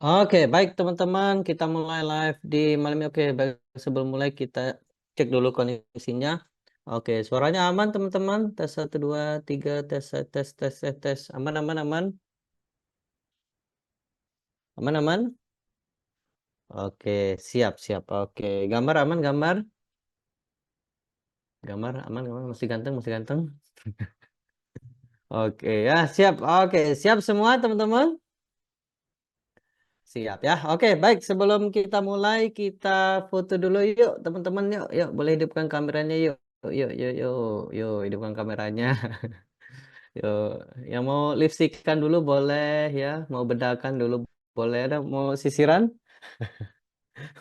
Oke, baik teman-teman, kita mulai live di malam ini. Oke, baik, sebelum mulai kita cek dulu kondisinya. Oke, suaranya aman teman-teman. Tes 1 2 3, tes tes tes tes tes. Aman aman aman. Aman aman. Oke, siap siap. Oke, gambar aman gambar. Gambar aman gambar masih ganteng masih ganteng. Oke, ya siap. Oke, siap semua teman-teman. Siap ya. Oke, baik. Sebelum kita mulai, kita foto dulu yuk, teman-teman. Yuk, yuk. Boleh hidupkan kameranya yuk. Yuk, yuk, yuk, yuk. Hidupkan kameranya. Yuk. Yang mau lipstikan dulu boleh ya. Mau bedakan dulu boleh. Ada mau sisiran?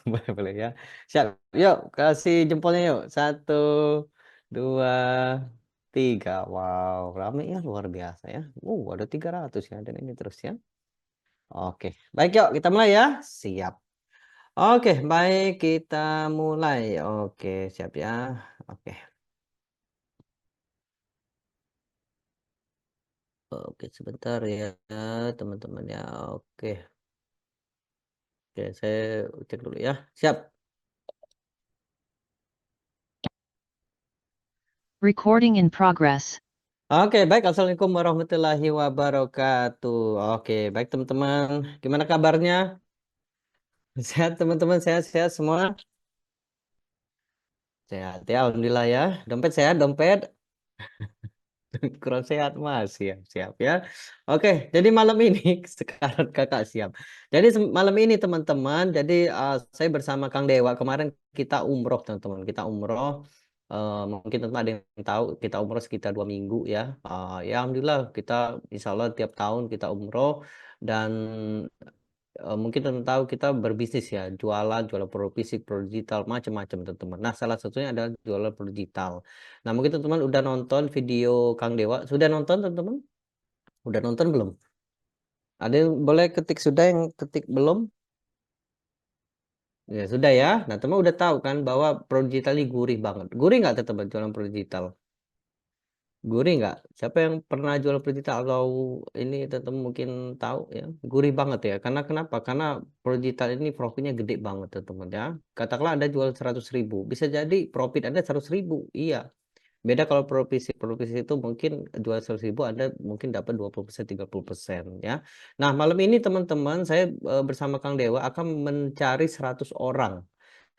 Boleh, boleh ya. Siap. Yuk, kasih jempolnya yuk. 1 2 3. Wow, rame ya luar biasa ya. Ada 300 ya. Dan ini terus ya. Oke, baik yuk kita mulai ya. Siap. Oke, baik kita mulai. Oke, siap ya. Oke. Oke, sebentar ya, teman-teman ya. Oke. Oke, saya cek dulu ya. Siap. Recording in progress. Oke, baik. Assalamualaikum warahmatullahi wabarakatuh. Oke, baik teman-teman. Gimana kabarnya? Sehat teman-teman, sehat-sehat semua. Sehat ya, alhamdulillah ya. Dompet sehat, dompet. Kurang sehat mas, siap siap ya. Oke, jadi malam ini sekarang kakak siap. Jadi malam ini teman-teman, jadi saya bersama Kang Dewa kemarin kita umroh teman-teman, kita umroh. Mungkin teman ada yang tahu kita umroh sekitar 2 minggu ya. Ya alhamdulillah kita insya Allah tiap tahun kita umroh dan mungkin teman tahu kita berbisnis ya, jualan produk fisik, produk digital, macam-macam teman-teman. Nah, salah satunya adalah jualan produk digital. Nah, mungkin teman-teman udah nonton video Kang Dewa. Sudah nonton teman-teman? Udah nonton belum? Ada yang boleh ketik sudah, yang ketik belum? Ya, sudah ya. Nah, teman udah tahu kan bahwa produk digital ini gurih banget. Gurih nggak teman-teman jualan produk digital? Gurih nggak? Siapa yang pernah jual produk digital atau ini teman-teman mungkin tahu ya? Gurih banget ya. Karena kenapa? Karena produk digital ini profitnya gede banget teman-teman ya. Katakanlah Anda jual 100.000. Bisa jadi profit Anda 100.000. Iya. Beda kalau provisi itu mungkin jual 100.000 Anda mungkin dapat 20% 30% ya. Nah, malam ini teman-teman saya bersama Kang Dewa akan mencari 100 orang.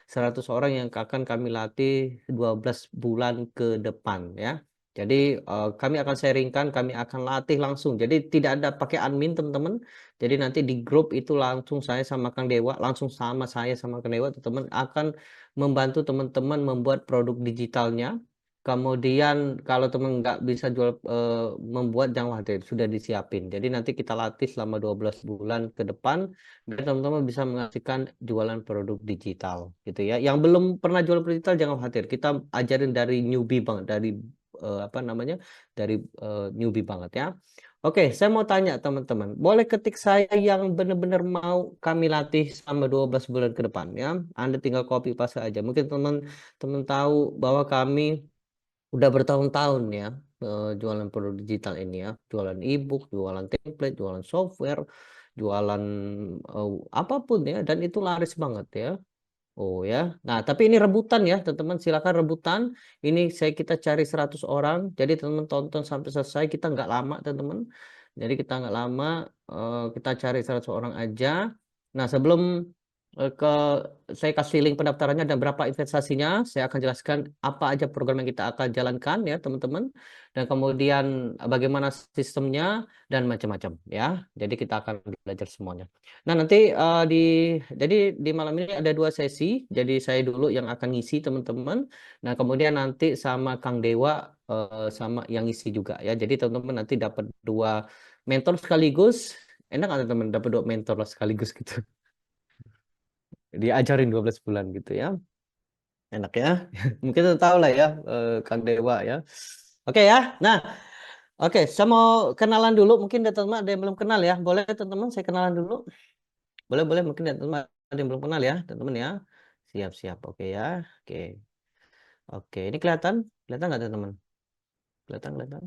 100 orang yang akan kami latih 12 bulan ke depan ya. Jadi kami akan sharingkan, kami akan latih langsung. Jadi tidak ada pakai admin teman-teman. Jadi nanti di grup itu langsung saya sama Kang Dewa, langsung sama saya sama Kang Dewa teman-teman akan membantu teman-teman membuat produk digitalnya. Kemudian kalau teman nggak bisa jual membuat jangan khawatir, sudah disiapin. Jadi nanti kita latih selama 12 bulan ke depan biar teman-teman bisa menghasilkan jualan produk digital gitu ya. Yang belum pernah jual produk digital jangan khawatir. Kita ajarin dari newbie banget, dari apa namanya? Dari newbie banget ya. Oke, saya mau tanya teman-teman. Boleh ketik saya yang benar-benar mau kami latih selama 12 bulan ke depan ya. Anda tinggal copy paste aja. Mungkin teman-teman tahu bahwa kami udah bertahun-tahun ya jualan produk digital ini ya, jualan e-book, jualan template, jualan software, jualan apapun ya, dan itu laris banget ya. Oh ya. Nah, tapi ini rebutan ya, teman-teman. Silakan rebutan. Ini kita cari 100 orang. Jadi teman-teman tonton sampai selesai. Kita nggak lama, teman-teman. Jadi kita nggak lama. Kita cari 100 orang aja. Nah, sebelum ke saya kasih link pendaftarannya dan berapa investasinya, saya akan jelaskan apa aja program yang kita akan jalankan ya, teman-teman. Dan kemudian bagaimana sistemnya dan macam-macam ya. Jadi kita akan belajar semuanya. Nah, nanti jadi di malam ini ada 2 sesi. Jadi saya dulu yang akan ngisi teman-teman. Nah, kemudian nanti sama Kang Dewa sama yang ngisi juga ya. Jadi teman-teman nanti dapat 2 mentor sekaligus. Enak nggak teman-teman dapat 2 mentor sekaligus gitu. Diajarin 12 bulan gitu ya. Enak ya. Mungkin udah tahu lah ya Kang Dewa ya. Oke ya. Nah, oke, saya mau kenalan dulu. Mungkin teman-teman ada yang belum kenal ya. Boleh teman-teman saya kenalan dulu? Boleh, boleh. Mungkin teman-teman ada yang belum kenal ya, teman-teman ya. Siap, siap. Oke ya. Oke. Oke, ini kelihatan? Kelihatan nggak teman-teman? Kelihatan, kelihatan?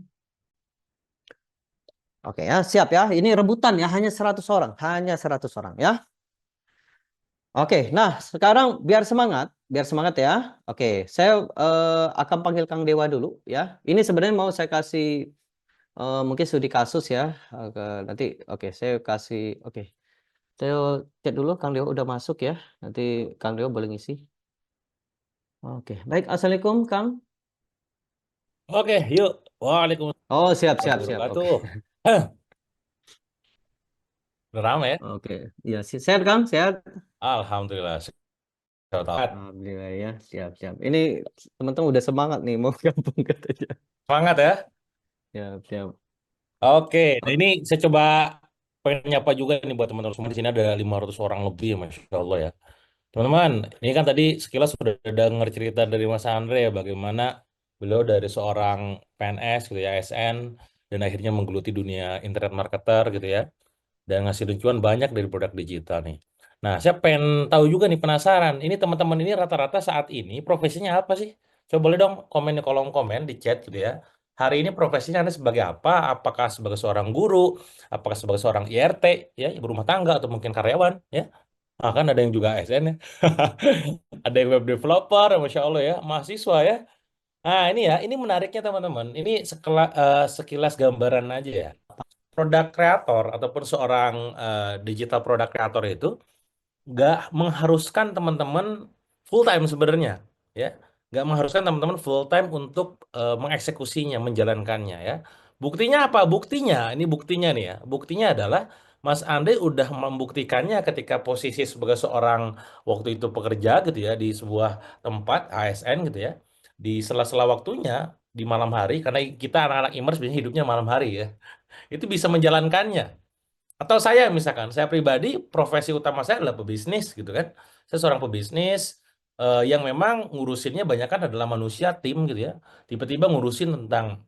Oke ya, siap ya. Ini rebutan ya, hanya 100 orang. Hanya 100 orang ya. Oke, nah sekarang biar semangat ya. Oke, saya akan panggil Kang Dewa dulu ya. Ini sebenarnya mau saya kasih mungkin studi kasus ya. Nanti oke, saya kasih oke. Saya cek dulu Kang Dewa udah masuk ya. Nanti Kang Dewa boleh ngisi. Oke, baik. Assalamualaikum Kang. Oke, yuk. Waalaikumsalam Oh, siap, siap, warahmatullahi siap. Oke. wabarakatuh. Heh, udah ramai ya? Oke. Iya, sehat Kang, sehat. Alhamdulillah. Sehat. Alhamdulillah ya, siap, siap. Ini teman-teman udah semangat nih mau gabung katanya. Semangat ya. Siap, siap. Oke, nah Oke. ini saya coba pengen nyapa juga nih buat teman-teman semua. Di sini ada 500 orang lebih ya, Masya Allah ya. Teman-teman, ini kan tadi sekilas sudah dengar cerita dari Mas Andre ya, bagaimana beliau dari seorang PNS gitu ya, ASN, dan akhirnya menggeluti dunia internet marketer gitu ya. Dan ngasih cuan banyak dari produk digital nih. Nah, saya pengen tahu juga nih penasaran. Ini teman-teman ini rata-rata saat ini profesinya apa sih? Coba boleh dong komen di kolom komen di chat gitu ya. Hari ini profesinya Anda sebagai apa? Apakah sebagai seorang guru? Apakah sebagai seorang IRT ya, ibu rumah tangga atau mungkin karyawan ya? Ah, kan ada yang juga ASN ya. Ada yang web developer, Masya Allah ya, mahasiswa ya. Nah, ini ya, ini menariknya teman-teman. Ini sekilas gambaran aja ya produk kreator ataupun seorang digital product creator itu nggak mengharuskan teman-teman full time sebenarnya, ya, nggak mengharuskan teman-teman full time untuk mengeksekusinya, menjalankannya, ya. Buktinya apa? Buktinya nih ya. Buktinya adalah Mas Andre udah membuktikannya ketika posisi sebagai seorang waktu itu pekerja gitu ya di sebuah tempat ASN gitu ya. Di sela-sela waktunya di malam hari karena kita anak-anak Immers biasanya hidupnya malam hari ya itu bisa menjalankannya. Atau saya misalkan, saya pribadi profesi utama saya adalah pebisnis gitu kan. Saya seorang pebisnis yang memang ngurusinnya banyak kan adalah manusia tim gitu ya. Tiba-tiba ngurusin tentang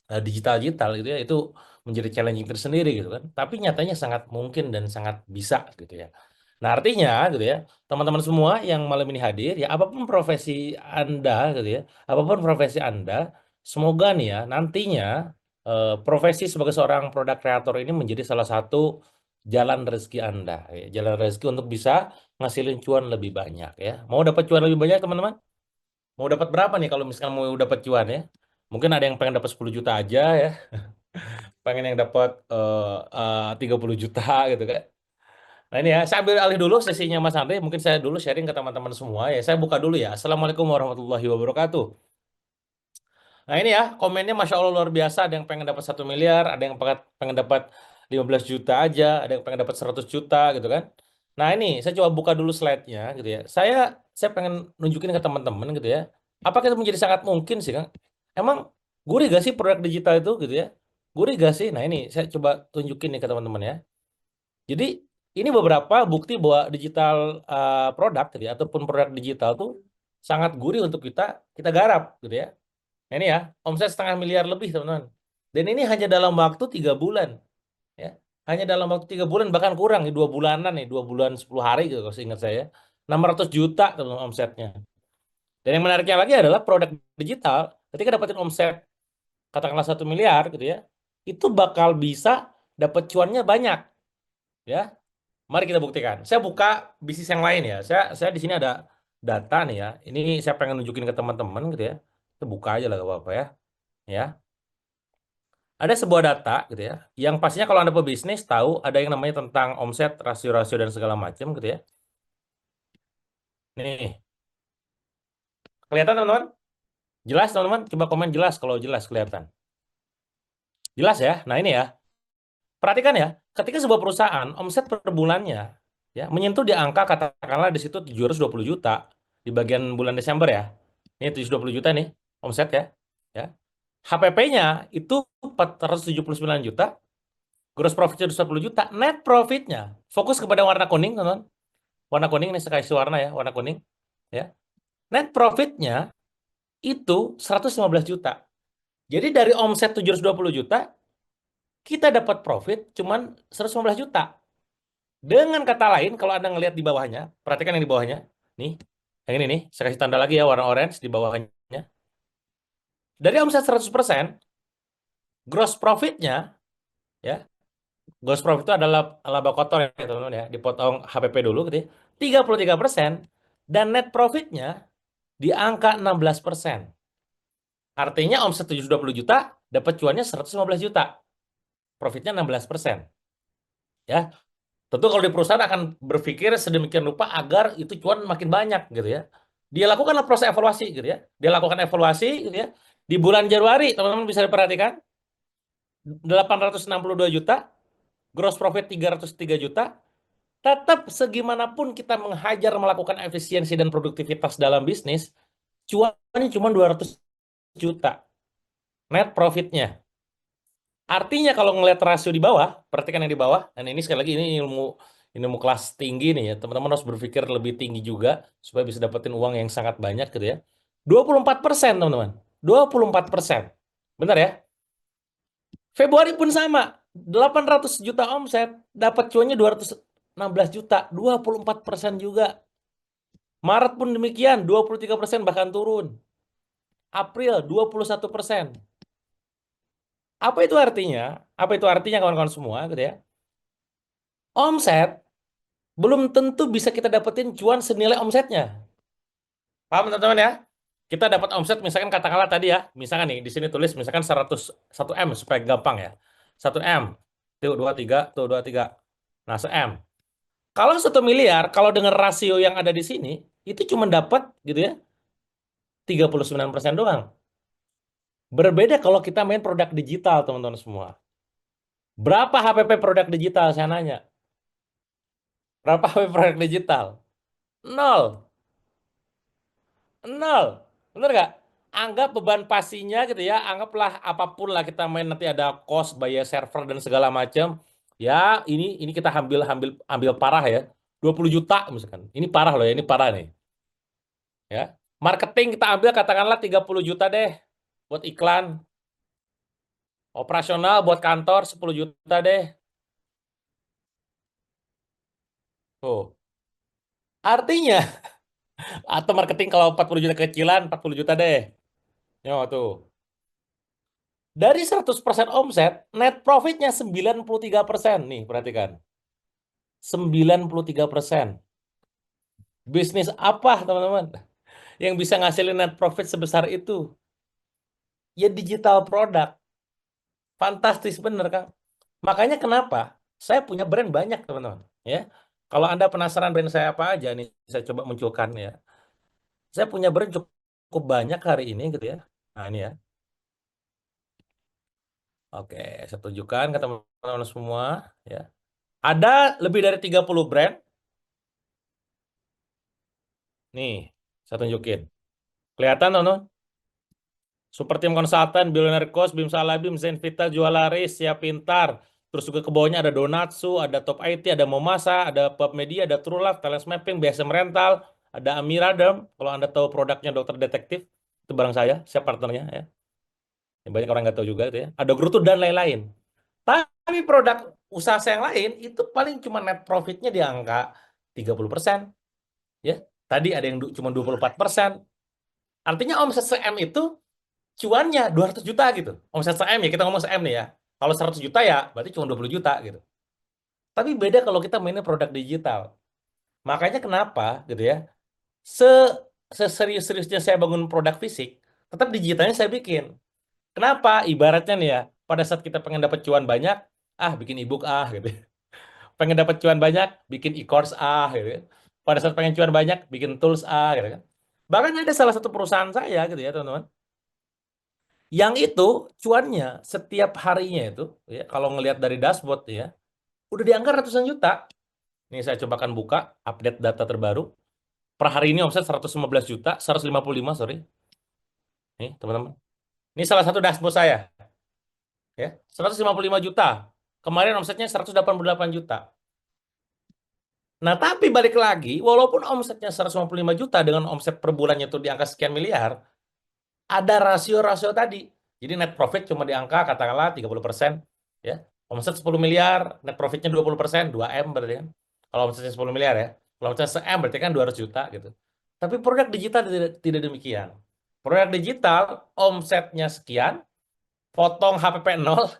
digital-digital gitu ya, itu menjadi challenging tersendiri gitu kan. Tapi nyatanya sangat mungkin dan sangat bisa gitu ya. Nah artinya gitu ya, teman-teman semua yang malam ini hadir, ya apapun profesi Anda gitu ya, apapun profesi Anda, semoga nih ya nantinya profesi sebagai seorang produk kreator ini menjadi salah satu jalan rezeki Anda, ya. Jalan rezeki untuk bisa ngasilin cuan lebih banyak ya. Mau dapat cuan lebih banyak teman-teman? Mau dapat berapa nih kalau misalkan mau dapat cuan ya? Mungkin ada yang pengen dapat 10 juta aja ya, pengen yang dapat 30 juta gitu kan. Nah ini ya, saya ambil alih dulu sesinya Mas Andre, mungkin saya dulu sharing ke teman-teman semua ya. Saya buka dulu ya. Assalamualaikum warahmatullahi wabarakatuh. Nah ini ya, komennya Masya Allah luar biasa. Ada yang pengen dapat 1 miliar, ada yang pengen dapat 15 juta aja, ada yang pengen dapat 100 juta gitu kan. Nah ini, saya coba buka dulu slide-nya gitu ya. Saya pengen nunjukin ke teman-teman gitu ya. Apakah itu menjadi sangat mungkin sih Kang? Emang gurih gak sih produk digital itu gitu ya? Gurih gak sih? Nah ini, saya coba tunjukin nih ke teman-teman ya. Jadi ini beberapa bukti bahwa digital produk gitu ya, ataupun produk digital tuh sangat gurih untuk kita kita garap gitu ya. Nah, ini ya, omset 0,5 miliar lebih, teman-teman. Dan ini hanya dalam waktu 3 bulan, ya. Hanya dalam waktu 3 bulan, bahkan kurang, nih, 2 bulanan nih, 2 bulan 10 hari gitu, kalau seingat saya. 600 juta, teman-teman, omsetnya. Dan yang menariknya lagi adalah produk digital, ketika dapetin omset, katakanlah 1 miliar, gitu ya, itu bakal bisa dapat cuannya banyak, ya. Mari kita buktikan. Saya buka bisnis yang lain ya. Saya di sini ada data nih ya. Ini saya pengen nunjukin ke teman-teman gitu ya. Kita buka aja lah, gak apa-apa ya. Ya. Ada sebuah data gitu ya, yang pastinya kalau Anda pebisnis tahu ada yang namanya tentang omset, rasio-rasio dan segala macam gitu ya. Nih, kelihatan teman-teman? Jelas teman-teman? Coba komen jelas kalau jelas kelihatan. Jelas ya? Nah ini ya, perhatikan ya, ketika sebuah perusahaan omset per bulannya ya menyentuh di angka katakanlah di situ 720 juta di bagian bulan Desember ya. Ini 720 juta nih omset ya. Ya. HPP-nya itu 479 juta, gross profit-nya 210 juta, net profit-nya fokus kepada warna kuning teman-teman. Warna kuning ini saya kasih warna ya, warna kuning. Ya. Net profit-nya itu 115 juta. Jadi dari omset 720 juta, kita dapat profit cuman 115 juta. Dengan kata lain, kalau Anda ngelihat di bawahnya, perhatikan yang di bawahnya. Nih, yang ini nih, saya kasih tanda lagi ya, warna orange di bawahnya. Dari omset 100%, gross profit-nya ya. Gross profit itu adalah laba kotor ya teman-teman ya, dipotong HPP dulu gitu ya. 33% dan net profitnya di angka 16%. Artinya omset 720 juta, dapat cuannya 115 juta. Profitnya 16%. Ya, tentu kalau di perusahaan akan berpikir sedemikian rupa agar itu cuan makin banyak gitu ya. Dia lakukanlah proses evaluasi gitu ya. Dia lakukan evaluasi gitu ya. Di bulan Januari, teman-teman bisa diperhatikan, 862 juta, gross profit 303 juta, tetap segimanapun kita menghajar melakukan efisiensi dan produktivitas dalam bisnis, cuannya cuma 200 juta net profitnya. Artinya kalau ngelihat rasio di bawah, perhatikan yang di bawah, dan ini sekali lagi ini ilmu kelas tinggi nih ya, teman-teman harus berpikir lebih tinggi juga supaya bisa dapetin uang yang sangat banyak gitu ya. 24% teman-teman, 24%. Benar ya? Februari pun sama, 800 juta omset, dapat cuannya 216 juta, 24% juga. Maret pun demikian, 23% bahkan turun. April 21%. Apa itu artinya? Apa itu artinya kawan-kawan semua gitu ya? Omset belum tentu bisa kita dapetin cuan senilai omsetnya. Paham teman-teman ya? Kita dapat omset misalkan katakanlah tadi ya, misalkan nih di sini tulis misalkan 101 M supaya gampang ya. 1 M, tuh 23, tuh 23. Nah, 1 M. Kalau 1 miliar, kalau dengan rasio yang ada di sini, itu cuma dapat gitu ya, 39% doang. Berbeda kalau kita main produk digital, teman-teman semua. Berapa HPP produk digital, saya nanya? Berapa HPP produk digital? Nol. Nol. Bener nggak? Anggap beban pastinya gitu ya, anggaplah apapun lah kita main nanti ada cost, biaya server dan segala macam. Ya, ini kita ambil parah ya. 20 juta misalkan. Ini parah loh ya, ini parah nih. Ya. Marketing kita ambil katakanlah 30 juta deh buat iklan. Operasional buat kantor 10 juta deh. Tuh. Artinya atau marketing kalau 40 juta kecilan 40 juta deh. Yo tuh. Dari 100% omset, net profitnya 93%. Nih, perhatikan. 93%. Bisnis apa, teman-teman? Yang bisa ngasilin net profit sebesar itu? Ya digital produk. Fantastis bener, Kang. Makanya kenapa saya punya brand banyak, teman-teman. Ya, kalau Anda penasaran brand saya apa aja nih, saya coba munculkan ya. Saya punya brand cukup banyak hari ini gitu ya. Nah, ini ya. Oke, saya tunjukkan ke teman-teman semua ya. Ada lebih dari 30 brand. Nih, saya tunjukin. Kelihatan, teman-teman? Super Team Consultant, Billionaire Coach, Bim Salabim, Zenvita, Jualaris, Siap Pintar. Terus juga ke bawahnya ada Donatsu, ada Top IT, ada Momasa, ada Pub Media, ada True Love, Talent Mapping, BSM Rental, ada Amiradem. Kalau Anda tahu produknya Dokter Detektif, itu barang saya partnernya ya. Yang banyak orang nggak tahu juga itu ya. Ada Grutu dan lain-lain. Tapi produk usaha saya yang lain itu paling cuma net profitnya di angka 30%. Ya. Tadi ada yang cuma 24%. Artinya omset CM itu cuannya 200 juta gitu. Omset CM ya, kita ngomong CM nih ya. Kalau 100 juta ya berarti cuma 20 juta gitu. Tapi beda kalau kita mainnya produk digital. Makanya kenapa gitu ya. Se Seserius-seriusnya saya bangun produk fisik, tetap digitalnya saya bikin. Kenapa? Ibaratnya nih ya, pada saat kita pengen dapat cuan banyak, bikin ebook gitu. Pengen dapat cuan banyak, bikin e-course gitu. Pada saat pengen cuan banyak, bikin tools gitu kan. Bahkan ada salah satu perusahaan saya gitu ya, teman-teman. Yang itu cuannya setiap harinya itu ya kalau ngelihat dari dashboard ya, udah di angka ratusan juta. Ini saya cobakan buka update data terbaru. Per hari ini omset 115 juta, 155 sorry. Nih, teman-teman. Ini salah satu dashboard saya. Ya, 155 juta. Kemarin omsetnya 188 juta. Nah, tapi balik lagi, walaupun omsetnya 155 juta dengan omset per bulannya itu di angka sekian miliar, ada rasio-rasio tadi. Jadi net profit cuma di angka katakanlah 30%. Ya. Omset 10 miliar, net profitnya 20%, 2M berarti kan. Kalau omsetnya 10 miliar ya. Kalau omsetnya 1M berarti kan 200 juta gitu. Tapi produk digital tidak demikian. Produk digital omsetnya sekian, potong HPP 0,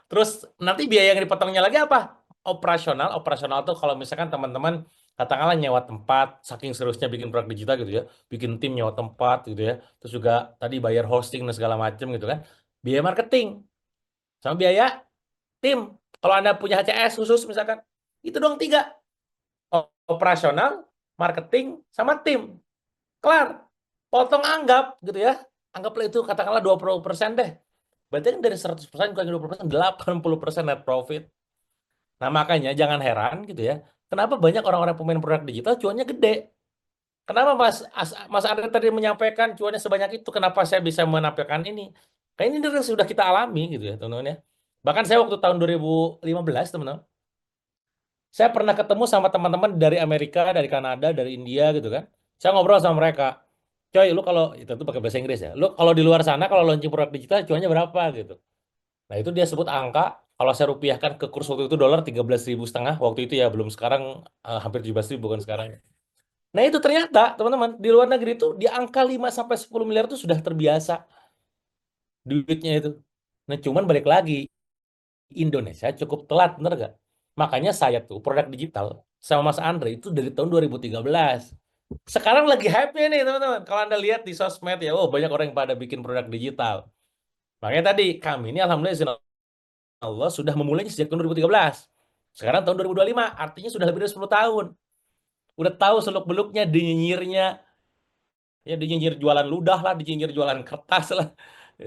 Terus nanti biaya yang dipotongnya lagi apa? Operasional. Operasional tuh kalau misalkan teman-teman katakanlah nyewa tempat, saking seriusnya bikin produk digital gitu ya, bikin tim nyewa tempat gitu ya, terus juga tadi bayar hosting dan segala macam gitu kan, biaya marketing sama biaya tim. Kalau Anda punya HCS khusus misalkan, itu doang tiga. Operasional, marketing, sama tim. Kelar. Potong anggap gitu ya. Anggaplah itu katakanlah 20% deh. Berarti kan dari 100% kurang 20%, 80% net profit. Nah, makanya jangan heran gitu ya. Kenapa banyak orang-orang pemain produk digital cuannya gede? Kenapa Mas Andre tadi menyampaikan cuannya sebanyak itu? Kenapa saya bisa menampilkan ini? Kayak ini sudah kita alami gitu ya, teman-teman ya. Bahkan saya waktu tahun 2015, teman-teman, saya pernah ketemu sama teman-teman dari Amerika, dari Kanada, dari India gitu kan. Saya ngobrol sama mereka. Coy, lu kalau itu tuh pakai bahasa Inggris ya. Lu kalau di luar sana kalau launching produk digital cuannya berapa gitu. Nah, itu dia sebut angka, kalau saya rupiahkan ke kurs waktu itu dolar 13.500 waktu itu ya, belum sekarang hampir 17.000 bukan sekarang. Nah, itu ternyata teman-teman di luar negeri itu di angka 5 sampai 10 miliar itu sudah terbiasa duitnya itu. Nah, cuman balik lagi Indonesia cukup telat, bener gak? Makanya saya tuh produk digital sama Mas Andre itu dari tahun 2013. Sekarang lagi hype-nya nih teman-teman. Kalau Anda lihat di sosmed ya, oh banyak orang yang pada bikin produk digital. Makanya tadi kami ini alhamdulillah izin Allah sudah memulainya sejak tahun 2013. Sekarang tahun 2025, artinya sudah lebih dari 10 tahun. Udah tahu seluk-beluknya, dinyinyirnya, ya dinyinyir jualan ludah lah, dinyinyir jualan kertas lah.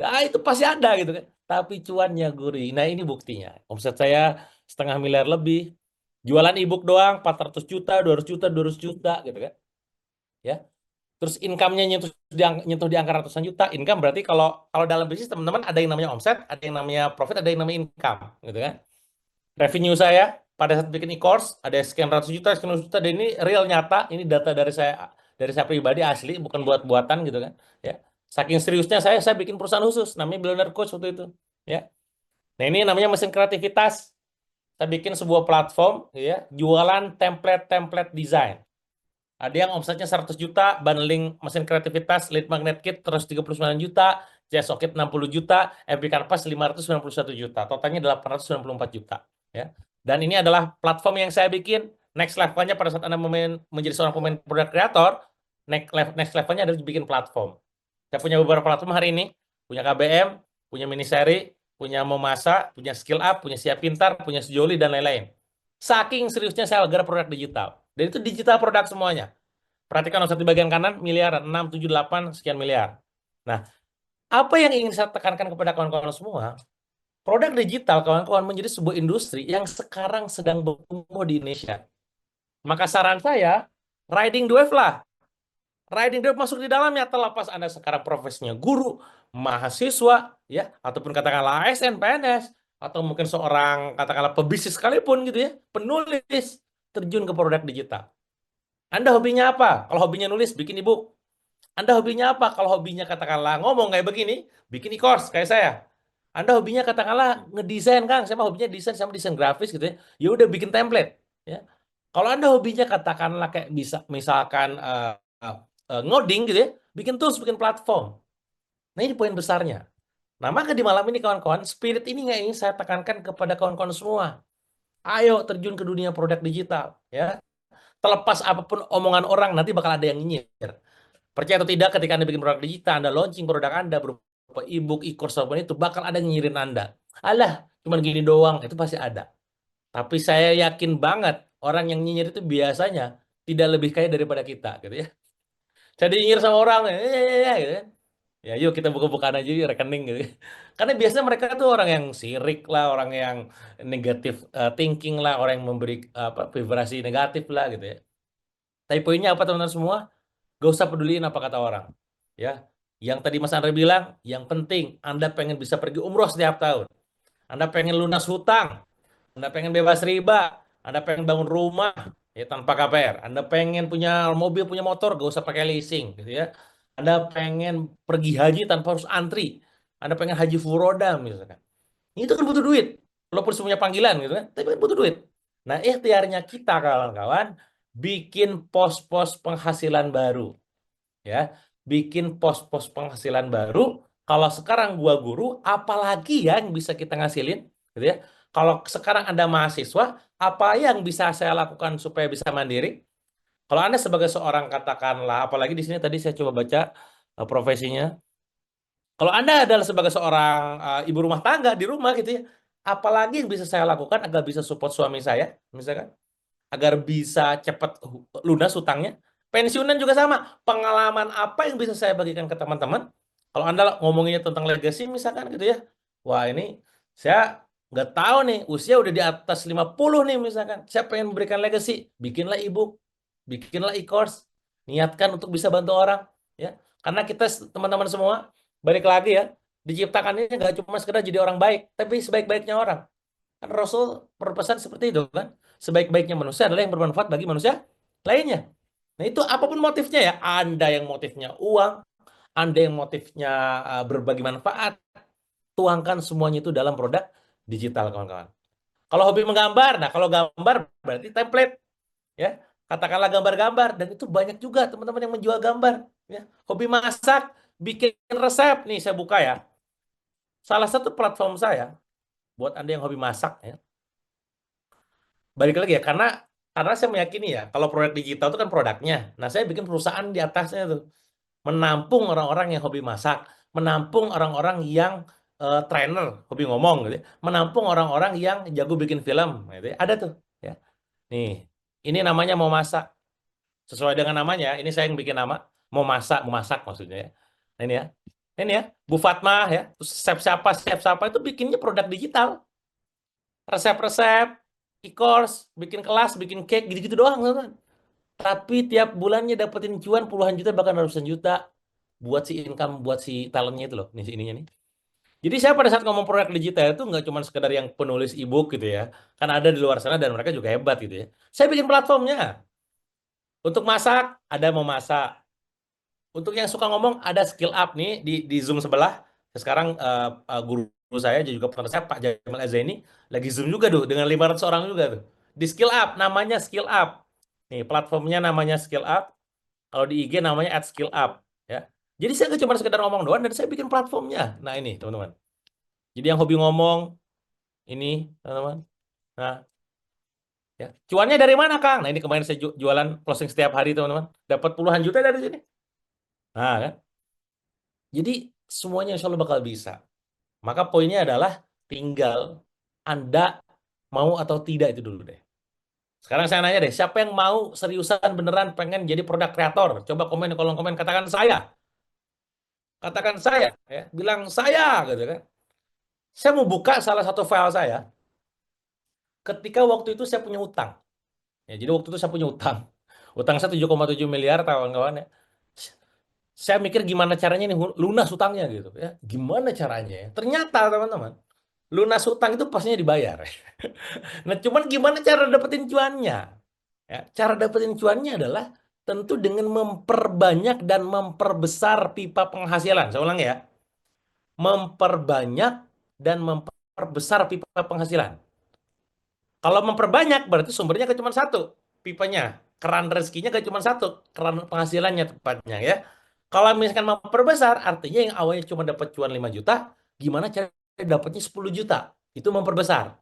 Ah, itu pasti ada gitu kan. Tapi cuannya gurih. Nah, ini buktinya. Omset saya 500 miliar lebih. Jualan e-book doang 400 juta, 200 juta, 200 juta gitu kan. Ya. Terus income-nya nyentuh di angka ratusan juta. Income berarti kalau kalau dalam bisnis teman-teman ada yang namanya omset, ada yang namanya profit, ada yang namanya income gitu kan. Revenue saya pada saat bikin e-course ada sekian ratus juta, sekian ratus juta, dan ini real nyata, ini data dari saya pribadi asli, bukan buat-buatan gitu kan. Ya, saking seriusnya saya bikin perusahaan khusus namanya Billionaire Coach waktu itu. Ya, nah ini namanya mesin kreativitas. Saya bikin sebuah platform, ya, jualan template desain. Ada yang omsetnya 100 juta, bundling mesin kreativitas, lead magnet kit terus 39 juta, JSO kit 60 juta, FB Canvas 591 juta. Totalnya 894 juta. Ya. Dan ini adalah platform yang saya bikin. Next levelnya pada saat Anda menjadi seorang pemain produk kreator, next levelnya adalah bikin platform. Saya punya beberapa platform hari ini. Punya KBM, punya Miniseri, punya Momasa, punya Skill Up, punya Siap Pintar, punya Sejoli, dan lain-lain. Saking seriusnya saya agar produk digital. Dan itu digital produk semuanya. Perhatikan omset di bagian kanan, miliaran, 6, 7, 8, sekian miliar. Nah, apa yang ingin saya tekankan kepada kawan-kawan semua, produk digital, kawan-kawan, menjadi sebuah industri yang sekarang sedang bertumbuh di Indonesia. Maka saran saya, riding the wave lah. Riding the wave masuk di dalamnya, terlepas Anda sekarang profesinya guru, mahasiswa, ya, ataupun katakanlah ASN, PNS, atau mungkin seorang katakanlah pebisnis sekalipun gitu ya, penulis, terjun ke produk digital. Anda hobinya apa? Kalau hobinya nulis, bikin e-book. Anda hobinya apa? Kalau hobinya katakanlah ngomong kayak begini, bikin e-course kayak saya. Anda hobinya katakanlah ngedesain, Kang. Saya mah hobinya desain sama desain grafis gitu ya. Ya udah bikin template, ya. Kalau Anda hobinya katakanlah kayak bisa misalkan ngoding gitu ya, bikin tools, bikin platform. Nah, ini poin besarnya. Nah, maka di malam ini kawan-kawan, spirit ini nggak ingin saya tekankan kepada kawan-kawan semua. Ayo terjun ke dunia produk digital, ya. Terlepas apapun omongan orang, nanti bakal ada yang nyinyir. Percaya atau tidak, ketika Anda bikin produk digital, Anda launching produk Anda berupa e-book, e-course, apapun itu, bakal ada yang nyinyirin Anda. Alah, cuman gini doang, itu pasti ada. Tapi saya yakin banget, orang yang nyinyir itu biasanya tidak lebih kaya daripada kita, gitu ya. Saya nyinyir sama orang, ya, gitu kan. Ya, yuk kita buka-bukaan aja yuk rekening gitu. Karena biasanya mereka tuh orang yang sirik lah, orang yang negatif thinking lah, orang yang memberi vibrasi negatif lah gitu ya. Tapi poinnya apa teman-teman semua? Gak usah peduliin apa kata orang. Ya, yang tadi Mas Andre bilang, yang penting Anda pengen bisa pergi umroh setiap tahun. Anda pengen lunas hutang, Anda pengen bebas riba, Anda pengen bangun rumah ya tanpa KPR, Anda pengen punya mobil, punya motor, gak usah pakai leasing gitu ya. Anda pengen pergi haji tanpa harus antri. Anda pengen haji furoda misalkan. Itu kan butuh duit. Walaupun semuanya panggilan gitu kan, tapi kan butuh duit. Nah, ikhtiarnya kita kawan-kawan bikin pos-pos penghasilan baru. Ya, bikin pos-pos penghasilan baru. Kalau sekarang gua guru, apalagi ya yang bisa kita ngasilin? gitu ya. Kalau sekarang Anda mahasiswa, apa yang bisa saya lakukan supaya bisa mandiri? Kalau Anda sebagai seorang katakanlah, apalagi di sini tadi saya coba baca profesinya. Kalau Anda adalah sebagai seorang ibu rumah tangga di rumah gitu ya, apalagi yang bisa saya lakukan agar bisa support suami saya, misalkan, agar bisa cepat lunas hutangnya. Pensiunan juga sama. Pengalaman apa yang bisa saya bagikan ke teman-teman? Kalau Anda ngomonginnya tentang legacy misalkan gitu ya. Wah, ini saya nggak tahu nih, usia udah di atas 50 nih misalkan. Saya pengen memberikan legacy, bikinlah ebook, bikinlah e-course, niatkan untuk bisa bantu orang ya. Karena kita teman-teman semua balik lagi ya, diciptakannya nggak cuma sekedar jadi orang baik, tapi sebaik-baiknya orang. Kan Rasul berpesan seperti itu kan. Sebaik-baiknya manusia adalah yang bermanfaat bagi manusia lainnya. Nah itu apapun motifnya ya. Anda yang motifnya uang, Anda yang motifnya berbagi manfaat, tuangkan semuanya itu dalam produk digital kawan-kawan. Kalau hobi menggambar, nah kalau gambar berarti template ya. Katakanlah gambar-gambar dan itu banyak juga teman-teman yang menjual gambar ya. Hobi masak, bikin resep nih saya buka ya. Salah satu platform saya buat Anda yang hobi masak ya. Balik lagi ya, karena saya meyakini ya, kalau produk digital itu kan produknya. Nah, saya bikin perusahaan di atasnya tuh, menampung orang-orang yang hobi masak, menampung orang-orang yang trainer, hobi ngomong gitu ya, menampung orang-orang yang jago bikin film, gitu ya. Ada tuh, ya. Nih, ini namanya mau masak. Sesuai dengan namanya, ini saya yang bikin nama, mau masak maksudnya ya. Nah, ini ya, Bu Fatmah ya, terus chef siapa itu bikinnya produk digital, resep-resep, e-course, bikin kelas, bikin cake, gitu-gitu doang kan. Tapi tiap bulannya dapetin cuan puluhan juta bahkan ratusan juta buat si income, buat si talentnya itu loh, nih si ininya nih. Jadi saya pada saat ngomong produk digital itu nggak cuma sekedar yang penulis e-book gitu ya. Kan ada di luar sana dan mereka juga hebat gitu ya. Saya bikin platformnya. Untuk masak, ada mau masak. Untuk yang suka ngomong, ada skill up nih di Zoom sebelah. Sekarang guru saya juga partner saya, Pak Jamal Azaini, lagi Zoom juga tuh, dengan 500 orang juga tuh. Di skill up, namanya skill up. Nih, platformnya namanya skill up. Kalau di IG namanya at skill up. Ya. Jadi saya nggak cuma sekedar ngomong doang, dan saya bikin platformnya. Nah ini, teman-teman. Jadi yang hobi ngomong, ini, teman-teman. Nah, ya. Cuannya dari mana, Kang? Nah ini kemarin saya jualan closing setiap hari, teman-teman. Dapat puluhan juta dari sini. Nah, kan? Jadi semuanya insya Allah bakal bisa. Maka poinnya adalah tinggal Anda mau atau tidak itu dulu deh. Sekarang saya nanya deh, siapa yang mau seriusan beneran pengen jadi produk kreator? Coba komen di kolom komen, katakan saya. Katakan saya, ya. Bilang saya, gitu kan. Saya mau buka salah satu file saya. Ketika waktu itu saya punya utang. Ya, jadi waktu itu saya punya utang. Utang saya 7,7 miliar, kawan-kawan ya. Saya mikir gimana caranya nih lunas utangnya gitu ya. Gimana caranya ya? Ternyata teman-teman, lunas utang itu pastinya dibayar. Nah, cuman gimana cara dapetin cuannya? Ya, cara dapetin cuannya adalah tentu dengan memperbanyak dan memperbesar pipa penghasilan. Saya ulang ya, memperbanyak dan memperbesar pipa penghasilan. Kalau memperbanyak berarti sumbernya ke cuma satu, pipanya. Keran rezekinya ke cuma satu, keran penghasilannya tepatnya ya. Kalau misalkan memperbesar, artinya yang awalnya cuma dapat cuan 5 juta, gimana cara dapatnya 10 juta? Itu memperbesar.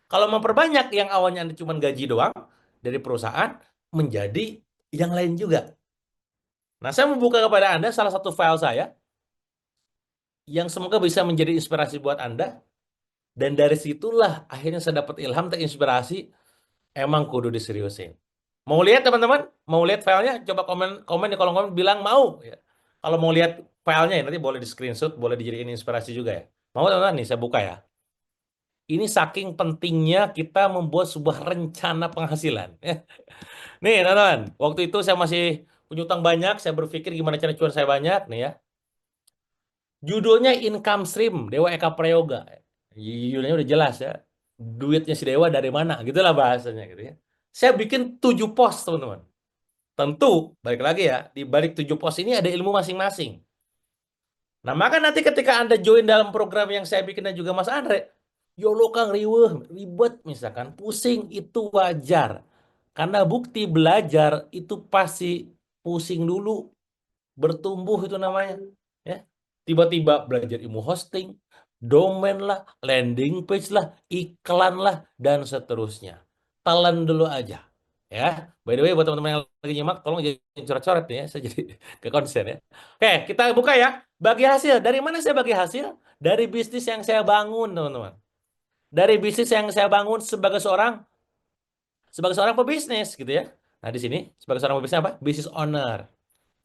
Kalau memperbanyak yang awalnya Anda cuma gaji doang dari perusahaan menjadi yang lain juga. Nah, saya membuka kepada Anda salah satu file saya yang semoga bisa menjadi inspirasi buat Anda. Dan dari situlah akhirnya saya dapat ilham, terinspirasi, emang kudu diseriusin. Mau lihat teman-teman? Mau lihat filenya? Coba komen di kolom komen bilang mau. Ya. Kalau mau lihat filenya ya, nanti boleh di screenshot, boleh dijadiin inspirasi juga ya. Mau teman-teman? Nih saya buka ya. Ini saking pentingnya kita membuat sebuah rencana penghasilan. Nih teman-teman, waktu itu saya masih punya utang banyak, saya berpikir gimana cara cuan saya banyak nih ya. Judulnya Income Stream, Dewa Eka Prayoga. Judulnya udah jelas ya. Duitnya si Dewa dari mana? Gitulah bahasanya gitu ya. Saya bikin 7 post teman-teman. Tentu, balik lagi ya, di balik 7 post ini ada ilmu masing-masing. Nah, maka nanti ketika Anda join dalam program yang saya bikin dan juga Mas Andre, YOLO Kang riweuh, ribet misalkan, pusing itu wajar. Karena bukti belajar itu pasti pusing dulu, bertumbuh itu namanya. Ya. Tiba-tiba belajar ilmu hosting, domain lah, landing page lah, iklan lah, dan seterusnya. Telan dulu aja. Ya, by the way buat teman-teman yang lagi nyimak, tolong jangan coret-coret nih ya, saya jadi ke konsen ya. Oke, kita buka ya. Bagi hasil, dari mana saya bagi hasil? Dari bisnis yang saya bangun, teman-teman. Dari bisnis yang saya bangun sebagai seorang pebisnis gitu ya. Nah, di sini sebagai seorang pebisnis apa? Business owner.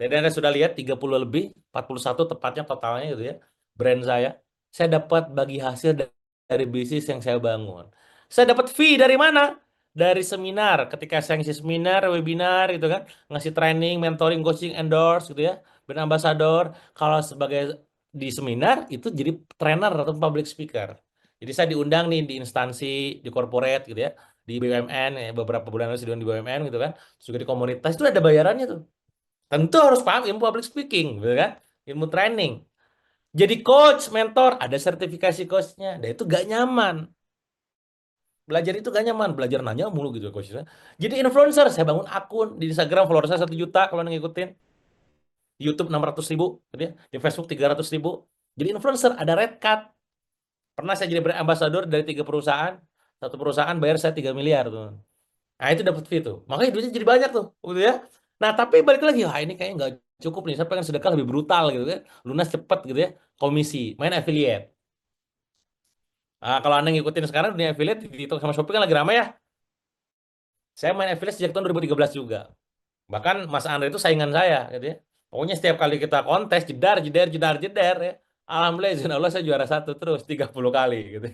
Jadi Anda sudah lihat 30 lebih, 41 tepatnya totalnya gitu ya. Brand saya. Saya dapat bagi hasil dari bisnis yang saya bangun. Saya dapat fee dari mana? Dari seminar. Ketika saya ngisi seminar, webinar gitu kan. Ngasih training, mentoring, coaching, endorse gitu ya. Brand ambassador. Kalau sebagai di seminar itu jadi trainer atau public speaker. Jadi saya diundang nih di instansi, di corporate gitu ya. Di BUMN, ya, beberapa bulan lalu saya diundang di BUMN gitu kan. Terus juga di komunitas itu ada bayarannya tuh. Tentu harus paham ilmu public speaking, gitu kan? Ilmu training. Jadi coach, mentor, ada sertifikasi coachnya. Dan itu gak nyaman. Belajar itu gak nyaman. Belajar nanya mulu gitu coachnya. Jadi influencer, saya bangun akun di Instagram, follower saya 1 juta kalau yang ngikutin. Di YouTube 600.000, gitu ya. Di Facebook 300.000. Jadi influencer, ada red card. Pernah saya jadi brand ambassador dari 3 perusahaan. Satu perusahaan bayar saya 3 miliar tuh. Nah, itu dapat fee tuh. Makanya duitnya jadi banyak tuh, gitu ya. Nah, tapi balik lagi, wah ini kayaknya nggak cukup nih. Saya pengen sedekah lebih brutal gitu kan. Lunas cepet gitu ya. Komisi, main affiliate. Nah, kalau Anda ngikutin sekarang dunia affiliate di TikTok sama Shopee kan lagi ramai ya. Saya main affiliate sejak tahun 2013 juga. Bahkan Mas Andre itu saingan saya gitu ya. Pokoknya setiap kali kita kontes jedar jedar jedar jedar ya. Alhamdulillah izin Allah saya juara satu terus 30 kali gitu.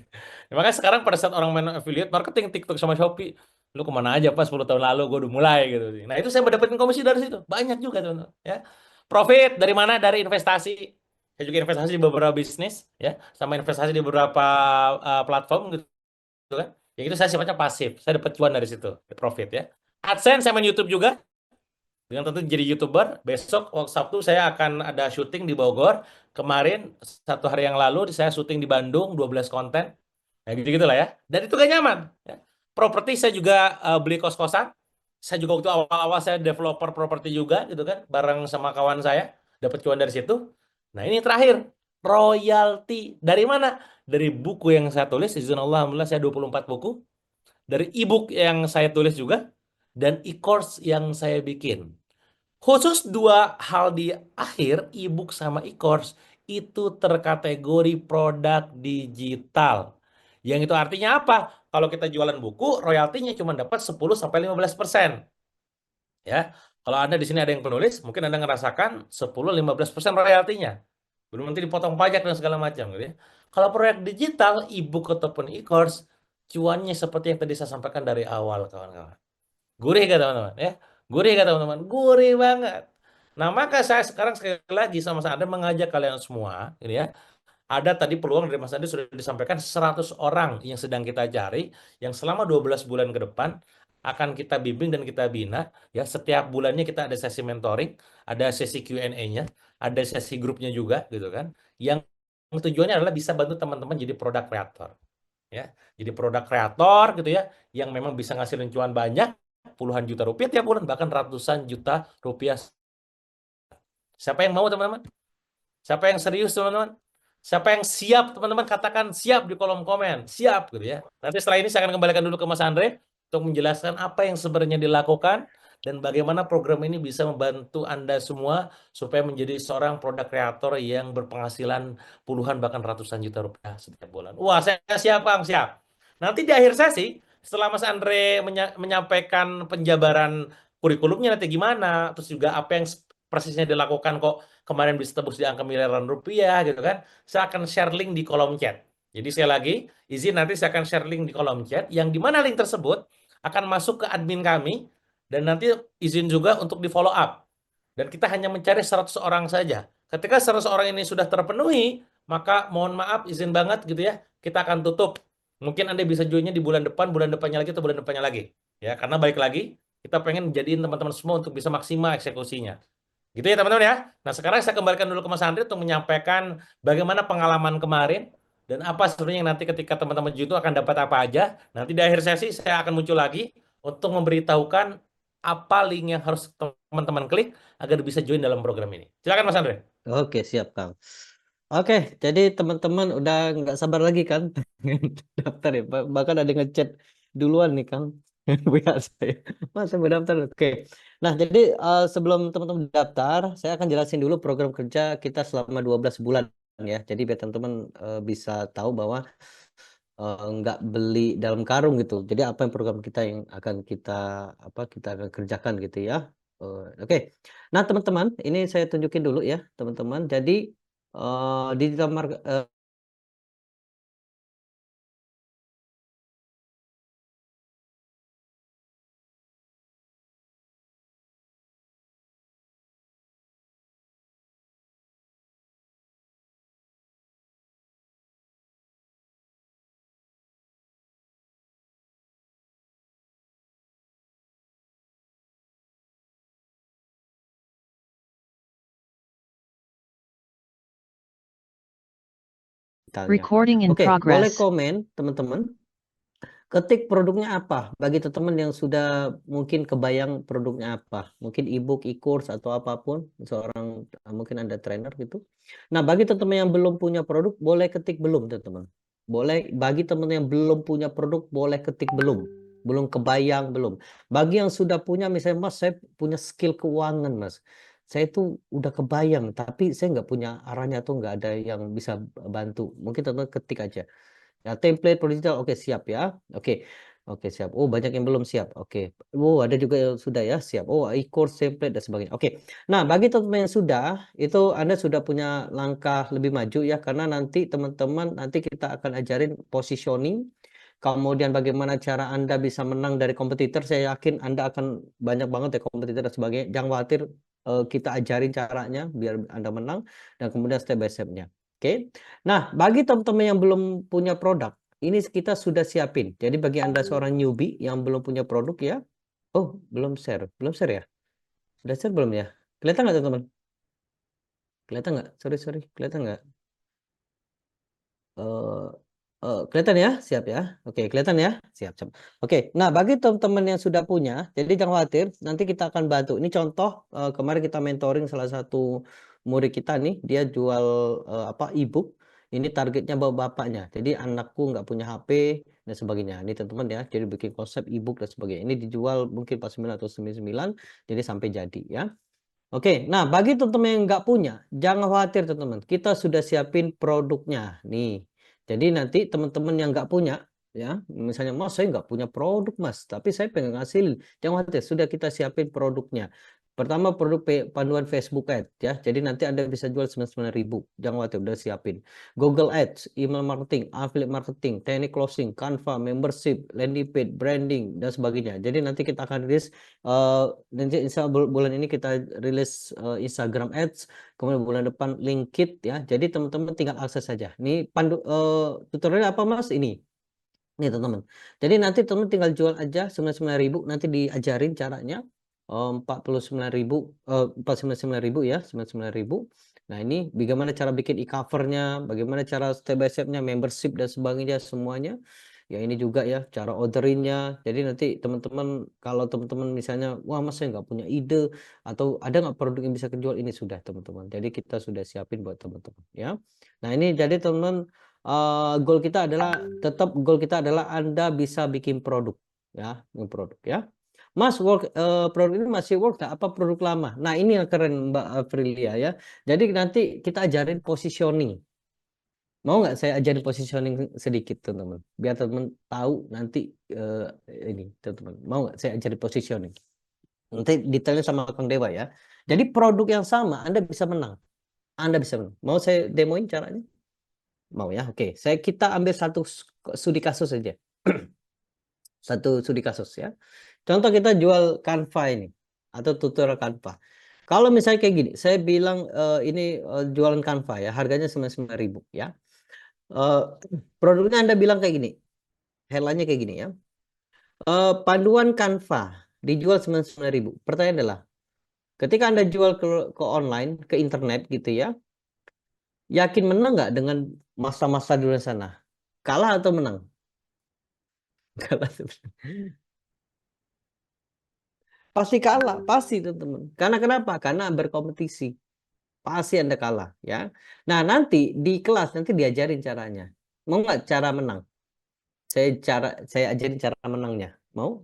Ya, makanya sekarang pada saat orang main affiliate marketing TikTok sama Shopee, lu kemana aja pas 10 tahun lalu gue udah mulai gitu. Nah itu saya mendapatkan komisi dari situ. Banyak juga teman-teman ya. Profit dari mana? Dari investasi. Saya juga investasi di beberapa bisnis ya, sama investasi di beberapa platform gitu kan. Yang itu saya sifatnya pasif. Saya dapat cuan dari situ, profit ya. AdSense saya main YouTube juga dengan tentu jadi YouTuber. Besok waktu Sabtu saya akan ada syuting di Bogor. Kemarin 1 hari yang lalu saya syuting di Bandung 12 konten. Ya gitu-gitulah ya. Dan itu gak nyaman ya. Properti saya juga beli kos-kosan. Saya juga waktu awal-awal saya developer properti juga gitu kan, bareng sama kawan saya, dapat cuan dari situ. Nah, ini terakhir, royalti dari mana? Dari buku yang saya tulis, izin Allah, alhamdulillah saya 24 buku. Dari ebook yang saya tulis juga dan e-course yang saya bikin. Khusus 2 hal di akhir, ebook sama e-course, itu terkategori produk digital. Yang itu artinya apa? Kalau kita jualan buku, royaltinya cuma dapat 10-15%. Ya, kalau Anda di sini ada yang penulis, mungkin Anda ngerasakan 10-15% royaltinya. Belum nanti dipotong pajak dan segala macam gitu ya. Kalau proyek digital, e-book ataupun e-course, cuannya seperti yang tadi saya sampaikan dari awal, kawan-kawan. Gurih gak teman-teman ya? Gurih gak teman-teman? Gurih banget. Nah, maka saya sekarang sekali lagi sama Mas Anda mengajak kalian semua, ini ya. Ada tadi peluang dari Mas Andi sudah disampaikan 100 orang yang sedang kita cari, yang selama 12 bulan ke depan akan kita bimbing dan kita bina. Ya, setiap bulannya kita ada sesi mentoring, ada sesi Q&A-nya, ada sesi grupnya juga gitu kan. Yang tujuannya adalah bisa bantu teman-teman jadi produk kreator. Ya, jadi produk kreator gitu ya, yang memang bisa ngasilin cuan banyak, puluhan juta rupiah tiap bulan, bahkan ratusan juta rupiah. Siapa yang mau teman-teman? Siapa yang serius teman-teman? Siapa yang siap teman-teman? Katakan siap di kolom komen. Siap gitu ya. Nanti setelah ini saya akan kembalikan dulu ke Mas Andre untuk menjelaskan apa yang sebenarnya dilakukan dan bagaimana program ini bisa membantu Anda semua supaya menjadi seorang produk kreator yang berpenghasilan puluhan bahkan ratusan juta rupiah setiap bulan. Wah, saya siap Bang, siap. Nanti di akhir sesi setelah Mas Andre menyampaikan penjabaran kurikulumnya nanti gimana, terus juga apa yang persisnya dilakukan kok kemarin bisa tembus di angka miliaran rupiah gitu kan. Saya akan share link di kolom chat. Jadi sekali lagi, izin nanti saya akan share link di kolom chat yang di mana link tersebut akan masuk ke admin kami dan nanti izin juga untuk di follow up. Dan kita hanya mencari 100 orang saja. Ketika 100 orang ini sudah terpenuhi, maka mohon maaf izin banget gitu ya, kita akan tutup. Mungkin Anda bisa joinnya di bulan depan, bulan depannya lagi atau bulan depannya lagi. Ya, karena balik lagi kita pengen jadiin teman-teman semua untuk bisa maksimal eksekusinya. Gitu ya teman-teman ya. Nah sekarang saya kembalikan dulu ke Mas Andri untuk menyampaikan bagaimana pengalaman kemarin dan apa sebenarnya yang nanti ketika teman-teman itu akan dapat apa aja. Nanti di akhir sesi saya akan muncul lagi untuk memberitahukan apa link yang harus teman-teman klik agar bisa join dalam program ini. Silakan Mas Andre. Oke, siap, Kang. Oke, jadi teman-teman udah nggak sabar lagi kan pengen daftar ya. Bahkan ada ngechat duluan nih Kang. WA saya. Mas, saya mau daftar. Oke. Nah, jadi sebelum teman-teman daftar, saya akan jelasin dulu program kerja kita selama 12 bulan ya. Jadi biar teman-teman bisa tahu bahwa nggak beli dalam karung gitu. Jadi apa yang program kita yang akan kita akan kerjakan gitu ya. Oke. Nah, teman-teman, ini saya tunjukin dulu ya, teman-teman. Jadi digital market digitalnya. Recording in Oke, boleh progress. komen teman-teman. Ketik produknya apa? Bagi teman-teman yang sudah mungkin kebayang produknya apa, mungkin e-book, e-course atau apapun, seorang mungkin ada trainer gitu. Nah, bagi teman-teman yang belum punya produk, boleh ketik belum, teman-teman. Boleh, bagi teman yang belum punya produk, boleh ketik belum. Belum kebayang, belum. Bagi yang sudah punya, misalnya, Mas, saya punya skill keuangan, Mas. Saya itu udah kebayang, tapi saya nggak punya arahnya atau nggak ada yang bisa bantu. Mungkin teman-teman ketik aja. Ya, template pro digital, oke siap ya. Oke, oke siap. Oh, banyak yang belum siap. Oke. Oh, ada juga yang sudah ya, siap. Oh, e-course template dan sebagainya. Oke. Nah, bagi teman-teman yang sudah, itu Anda sudah punya langkah lebih maju ya, karena nanti teman-teman nanti kita akan ajarin positioning, kemudian bagaimana cara Anda bisa menang dari kompetitor. Saya yakin Anda akan banyak banget ya kompetitor dan sebagainya. Jangan khawatir, kita ajarin caranya biar Anda menang dan kemudian step by step-nya. Oke. Nah, bagi teman-teman yang belum punya produk, ini kita sudah siapin. Jadi bagi Anda seorang newbie yang belum punya produk ya, oh belum share, belum share ya? Sudah share belum ya? Kelihatan nggak teman-teman? Kelihatan nggak? Sorry, sorry, kelihatan nggak? Eh, kelihatan ya? Siap ya? Oke, kelihatan ya? Siap, siap. Oke, nah bagi teman-teman yang sudah punya, jadi jangan khawatir, nanti kita akan bantu. Ini contoh, kemarin kita mentoring salah satu murid kita nih, dia jual e-book. Ini targetnya bawa bapaknya. Jadi anakku nggak punya HP dan sebagainya. Ini teman-teman ya, jadi bikin konsep e-book dan sebagainya. Ini dijual mungkin pas 9 atau 99, jadi sampai jadi ya. Oke, nah bagi teman-teman yang nggak punya, jangan khawatir teman-teman. Kita sudah siapin produknya nih. Jadi nanti teman-teman yang nggak punya, ya, misalnya Mas saya nggak punya produk Mas, tapi saya pengen ngasilin. Jangan khawatir, sudah kita siapin produknya. Pertama produk panduan Facebook Ads ya. Jadi nanti Anda bisa jual 99.000. Jangan khawatir, udah siapin. Google Ads, email marketing, affiliate marketing, teknik closing, Canva, membership, landing page, branding dan sebagainya. Jadi nanti kita akan rilis nanti insya Allah bulan ini kita rilis Instagram Ads, kemudian bulan depan LinkedIn ya. Jadi teman-teman tinggal akses saja. Ini tutorialnya apa Mas? Ini teman-teman. Jadi nanti teman tinggal jual aja 99.000, nanti diajarin caranya 49.000, 49.000 ya, 99.000. Nah, ini bagaimana cara bikin e-covernya, bagaimana cara step by step-nya, membership dan sebagainya semuanya. Ya ini juga ya cara orderinnya. Jadi nanti teman-teman kalau teman-teman misalnya wah Mas saya nggak punya ide atau ada nggak produk yang bisa kejual, ini sudah teman-teman. Jadi kita sudah siapin buat teman-teman ya. Nah ini jadi teman-teman, goal kita adalah tetap goal kita adalah Anda bisa bikin produk ya, bikin produk ya. Mas produk ini masih work nggak? Apa produk lama? Nah ini yang keren Mbak Aprilia ya. Jadi nanti kita ajarin positioning. Mau nggak saya ajarin positioning sedikit teman-teman? Biar teman tahu nanti ini teman-teman. Mau nggak saya ajarin positioning? Nanti detailnya sama Kang Dewa ya. Jadi produk yang sama Anda bisa menang. Anda bisa menang. Mau saya demoin caranya? Mau ya? Oke. Kita ambil satu studi kasus saja. Satu studi kasus ya. Contoh kita jual Canva ini atau tutorial Canva. Kalau misalnya kayak gini, saya bilang ini jualan Canva ya, harganya 99.000 ya. Eh, produknya Anda bilang kayak gini, headline-nya kayak gini ya. Panduan Canva dijual 99.000. Pertanyaan adalah, ketika Anda jual ke online, ke internet gitu ya, yakin menang nggak dengan masa-masa di luar sana? Kalah atau menang? Kalah. Pasti kalah, pasti teman-teman. Karena kenapa? Karena berkompetisi. Pasti Anda kalah ya. Nah, nanti di kelas nanti diajarin caranya. Mau nggak cara menang? Saya ajarin cara menangnya. Mau?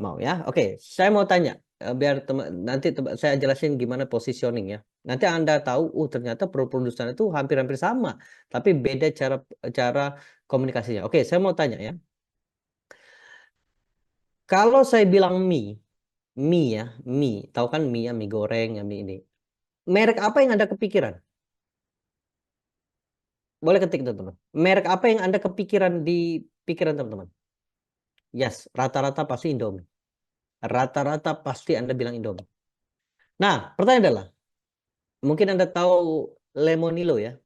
Mau ya? Oke, saya mau tanya biar nanti saya jelasin gimana positioning ya. Nanti Anda tahu, ternyata produsen itu hampir-hampir sama, tapi beda cara cara komunikasinya. Oke, saya mau tanya ya. Kalau saya bilang mie ya, mie, tahu kan mie ya, mie goreng ya, mie ini. Merek apa yang Anda kepikiran? Boleh ketik teman-teman. Merek apa yang Anda kepikiran di pikiran teman-teman? Yes, rata-rata pasti Indomie. Rata-rata pasti Anda bilang Indomie. Nah, pertanyaan adalah, mungkin Anda tahu Lemonilo ya,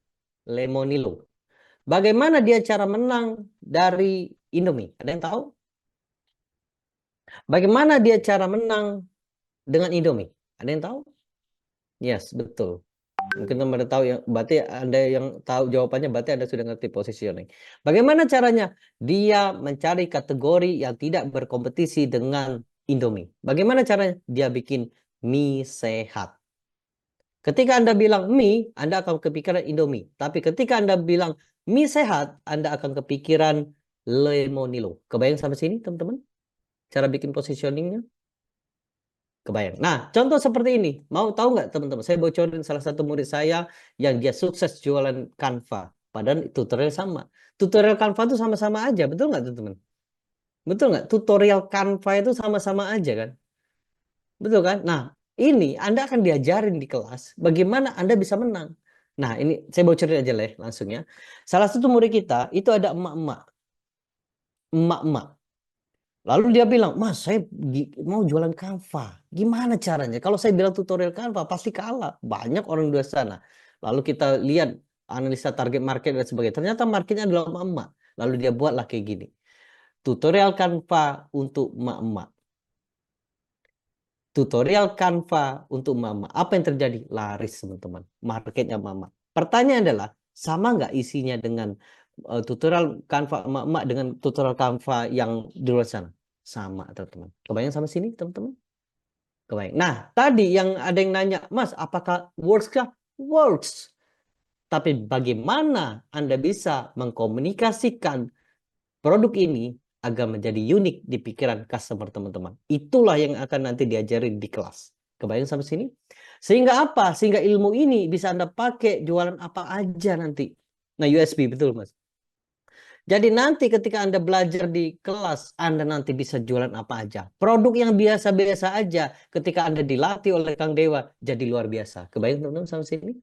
Lemonilo. Bagaimana dia cara menang dari Indomie? Ada yang tahu? Bagaimana dia cara menang dengan Indomie? Ada yang tahu? Yes, betul. Mungkin teman Anda tahu ya, berarti Anda yang tahu jawabannya, berarti Anda sudah ngerti positioning. Bagaimana caranya? Dia mencari kategori yang tidak berkompetisi dengan Indomie. Bagaimana caranya? Dia bikin mie sehat. Ketika Anda bilang mie, Anda akan kepikiran Indomie. Tapi ketika Anda bilang mie sehat, Anda akan kepikiran Lemonilo. Kebayang sampai sini, teman-teman? Cara bikin positioningnya? Kebayang. Nah, contoh seperti ini. Mau tahu nggak, teman-teman? Saya bocorin salah satu murid saya yang dia sukses jualan Canva. Padahal tutorial sama. Tutorial Canva itu sama-sama aja. Betul nggak, teman-teman? Betul nggak? Tutorial Canva itu sama-sama aja kan? Betul kan? Nah, ini Anda akan diajarin di kelas bagaimana Anda bisa menang. Nah, ini saya bocorin aja lah ya, langsung ya. Salah satu murid kita itu ada emak-emak. Emak-emak. Lalu dia bilang, Mas, saya mau jualan Canva. Gimana caranya? Kalau saya bilang tutorial Canva, pasti kalah. Banyak orang di luar sana. Lalu kita lihat analisa target market dan sebagainya. Ternyata marketnya adalah emak-emak. Lalu dia buatlah kayak gini. Tutorial Canva untuk emak-emak. Tutorial Canva untuk mama. Apa yang terjadi? Laris, teman-teman. Marketnya mama. Pertanyaan adalah, sama nggak isinya dengan tutorial Canva emak-emak dengan tutorial Canva yang di luar sana? Sama, teman-teman. Kebayang sama sini, teman-teman? Kebayang. Nah, tadi yang ada yang nanya, Mas, apakah works kah? Works. Tapi bagaimana Anda bisa mengkomunikasikan produk ini agar menjadi unik di pikiran customer, teman-teman. Itulah yang akan nanti diajarin di kelas. Kebayang sampai sini? Sehingga apa? Sehingga ilmu ini bisa Anda pakai jualan apa aja nanti. Nah, USB, betul, Mas. Jadi nanti ketika Anda belajar di kelas, Anda nanti bisa jualan apa aja. Produk yang biasa-biasa aja ketika Anda dilatih oleh Kang Dewa jadi luar biasa. Kebayang, teman-teman, sampai sini?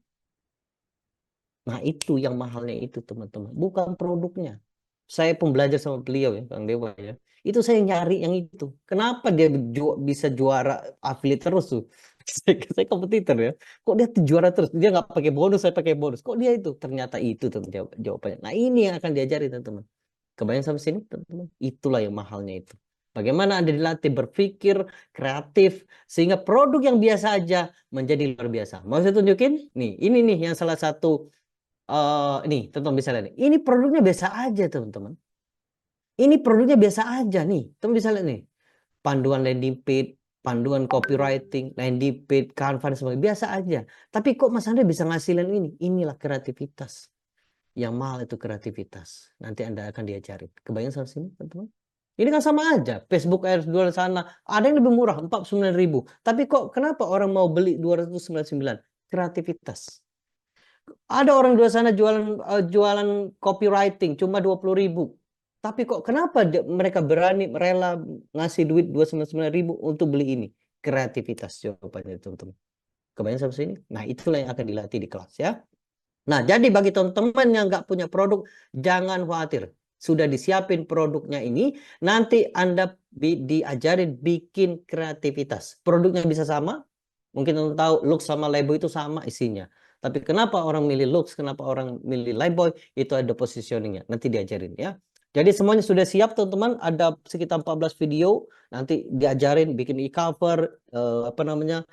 Nah, itu yang mahalnya itu, teman-teman. Bukan produknya. Saya pun belajar sama beliau ya, Kang Dewa ya. Itu saya nyari yang itu. Kenapa dia bisa juara affiliate terus tuh? Saya kompetitor ya. Kok dia tuh juara terus? Dia nggak pakai bonus, saya pakai bonus. Kok dia itu? Ternyata itu tuh jawabannya. Nah, ini yang akan diajari, teman-teman. Kebayang sampai sini, teman-teman? Itulah yang mahalnya itu. Bagaimana Anda dilatih berpikir kreatif sehingga produk yang biasa aja menjadi luar biasa. Mau saya tunjukin? Nih, ini nih yang salah satu nih, teman-teman bisa lihat nih. Ini produknya biasa aja, teman-teman. Ini produknya biasa aja nih. Teman bisa lihat nih. Panduan landing page, panduan copywriting, landing page, Canva dan sebagainya. Biasa aja. Tapi kok Mas Andre bisa ngasilin ini? Inilah kreativitas. Yang mahal itu kreativitas. Nanti Anda akan diajarin. Kebayang sama sini, teman-teman? Ini kan sama aja. Facebook Ads jual sana. Ada yang lebih murah, 49.000. Tapi kok kenapa orang mau beli 299? Kreativitas. Ada orang di luar sana jualan copywriting cuma 20.000. Tapi kok kenapa mereka berani rela ngasih duit 299.000 untuk beli ini? Kreativitas jawabannya, teman-teman. Kebayang sampai sini? Nah, itulah yang akan dilatih di kelas ya. Nah, jadi bagi teman-teman yang nggak punya produk, jangan khawatir. Sudah disiapin produknya ini, nanti Anda diajarin bikin kreativitas. Produknya bisa sama, mungkin teman tahu Lux sama Lifebuoy itu sama isinya. Tapi kenapa orang milih Lux, kenapa orang milih Lifebuoy, itu ada positioningnya. Nanti diajarin ya. Jadi semuanya sudah siap, teman-teman. Ada sekitar 14 video. Nanti diajarin bikin e-cover, apa namanya,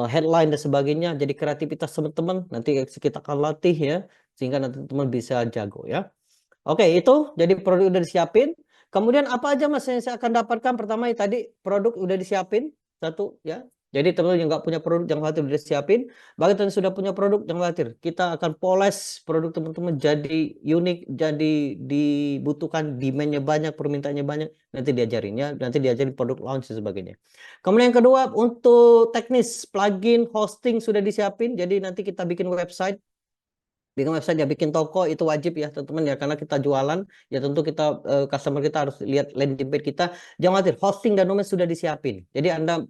headline dan sebagainya. Jadi kreativitas teman-teman nanti kita akan latih ya, sehingga nanti teman bisa jago ya. Oke, itu jadi produk udah disiapin. Kemudian apa aja Mas yang saya akan dapatkan? Pertama tadi produk udah disiapin satu ya. Jadi teman-teman yang nggak punya produk jangan khawatir, udah siapin. Bagi teman yang sudah punya produk jangan khawatir, kita akan poles produk teman-teman jadi unik, jadi dibutuhkan, demand-nya banyak, permintaannya banyak. Nanti diajarin ya, nanti diajarin produk launch dan sebagainya. Kemudian yang kedua untuk teknis plugin hosting sudah disiapin. Jadi nanti kita bikin website ya, bikin toko itu wajib ya teman-teman ya, karena kita jualan ya tentu kita customer kita harus lihat landing page kita. Jangan khawatir, hosting dan domain sudah disiapin. Jadi Anda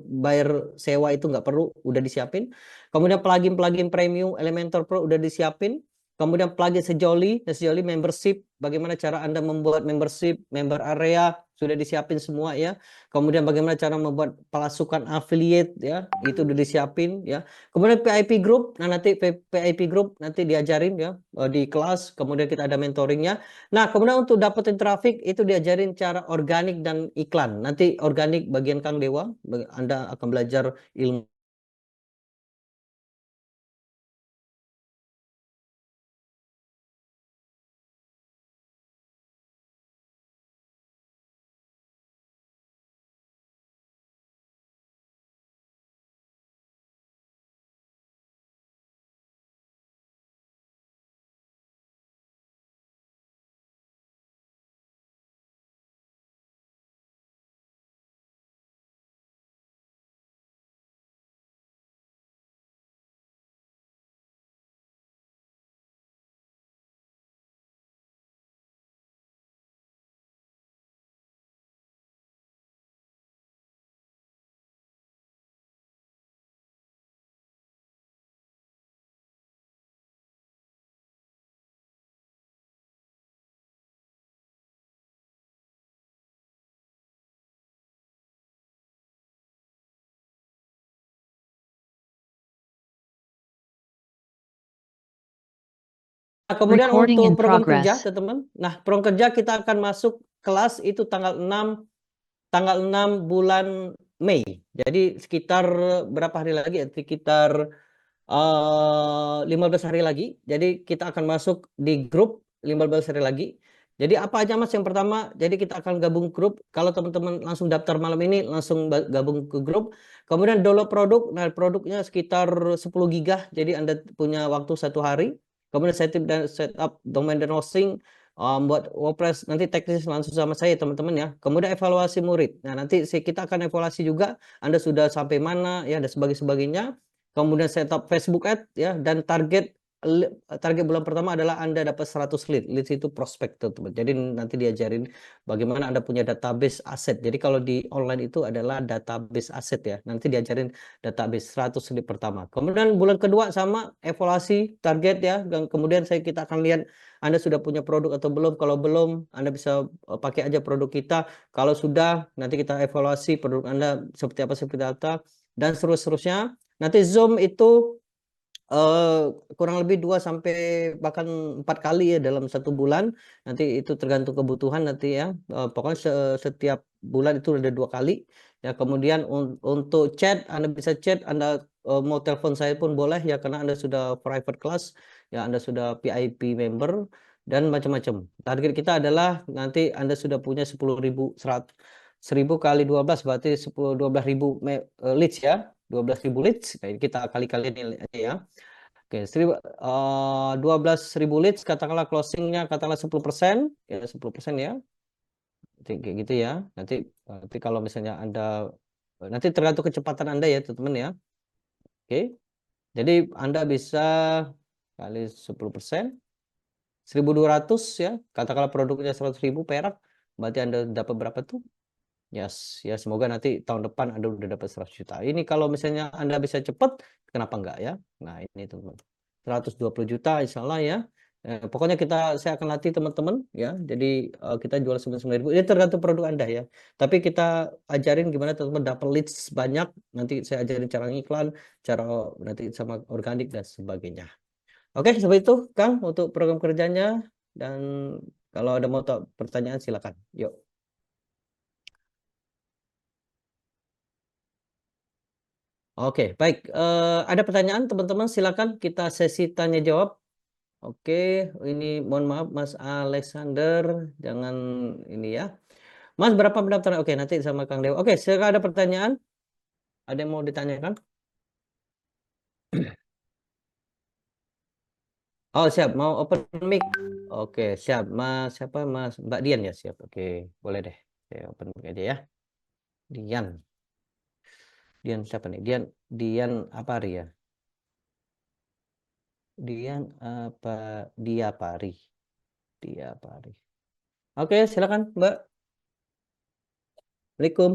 bayar sewa itu nggak perlu, udah disiapin. Kemudian plugin premium Elementor Pro udah disiapin. Kemudian plugin Sejoli membership, bagaimana cara Anda membuat membership, member area sudah disiapin semua ya. Kemudian bagaimana cara membuat pasukan affiliate ya, itu udah disiapin ya. Kemudian PIP group, nah nanti PIP group nanti diajarin ya di kelas, kemudian kita ada mentoringnya. Nah, kemudian untuk dapetin traffic itu diajarin cara organik dan iklan. Nanti organik bagian Kang Dewa, Anda akan belajar ilmu. Nah, kemudian Recording in untuk program kerja, progress. teman-teman. Nah, program kerja kita akan masuk kelas itu tanggal 6 bulan Mei. Jadi sekitar berapa hari lagi ya? Sekitar 15 hari lagi. Jadi kita akan masuk di grup 15 hari lagi. Jadi apa aja Mas? Yang pertama, jadi kita akan gabung grup. Kalau teman-teman langsung daftar malam ini, langsung gabung ke grup. Kemudian download produk. Nah, produknya sekitar 10 giga. Jadi Anda punya waktu 1 hari. Kemudian setup domain dan hosting. Buat WordPress, nanti teknis langsung sama saya teman-teman ya. Kemudian evaluasi murid. Nah, nanti kita akan evaluasi juga Anda sudah sampai mana ya, dan sebagainya. Kemudian setup Facebook Ad ya, dan target bulan pertama adalah Anda dapat 100 lead. Lead itu prospek teman-teman. Jadi nanti diajarin bagaimana Anda punya database aset. Jadi kalau di online itu adalah database aset ya. Nanti diajarin database 100 lead pertama. Kemudian bulan kedua sama evaluasi target ya, dan kemudian kita akan lihat Anda sudah punya produk atau belum. Kalau belum, Anda bisa pakai aja produk kita. Kalau sudah, nanti kita evaluasi produk Anda seperti apa dan seterusnya. Nanti Zoom itu kurang lebih 2 sampai bahkan 4 kali ya dalam 1 bulan. Nanti itu tergantung kebutuhan nanti ya. Pokoknya setiap bulan itu ada 2 kali. Ya, kemudian untuk chat, Anda bisa chat, Anda mau telepon saya pun boleh ya, karena Anda sudah private class, ya Anda sudah VIP member dan macam-macam. Target kita adalah nanti Anda sudah punya 10.000 kali 12 berarti 12.000 leads ya. 12.000 leads. Nah, kita kali-kali ini ya. Oke, 12.000 leads, katakanlah closingnya katakanlah 10%, ya 10% ya. Kayak gitu ya. Nanti kalau misalnya Anda, nanti tergantung kecepatan Anda ya teman-teman ya. Oke. Jadi Anda bisa kali 10%, 1.200 ya. Katakanlah produknya 100.000 perak, berarti Anda dapat berapa tuh? Yes, ya semoga nanti tahun depan Anda udah dapat 100 juta. Ini kalau misalnya Anda bisa cepat, kenapa enggak ya? Nah, ini teman-teman. 120 juta insya Allah ya. Pokoknya saya akan latih teman-teman ya. Jadi kita jual 99.000. Ini tergantung produk Anda ya. Tapi kita ajarin gimana teman-teman dapat leads banyak. Nanti saya ajarin cara iklan, cara nanti sama organik dan sebagainya. Oke, seperti itu Kang untuk program kerjanya. Dan kalau ada mau pertanyaan silakan. Yuk. Oke, baik. Ada pertanyaan teman-teman? Silakan kita sesi tanya jawab. Oke, ini mohon maaf Mas Alexander, jangan ini ya. Mas, berapa pendaftaran? Oke, nanti sama Kang Dewa. Oke, silakan, ada pertanyaan? Ada yang mau ditanyakan? Oh, siap. Mau open mic. Oke, siap. Mas, siapa? Mas, Mbak Dian ya? Siap. Oke, boleh deh. Oke, open mic aja ya. Dian. Dian siapa nih? Dian apa Ria? Dian apa? Dia Pari. Dia Pari. Oke, silakan, Mbak. Assalamualaikum.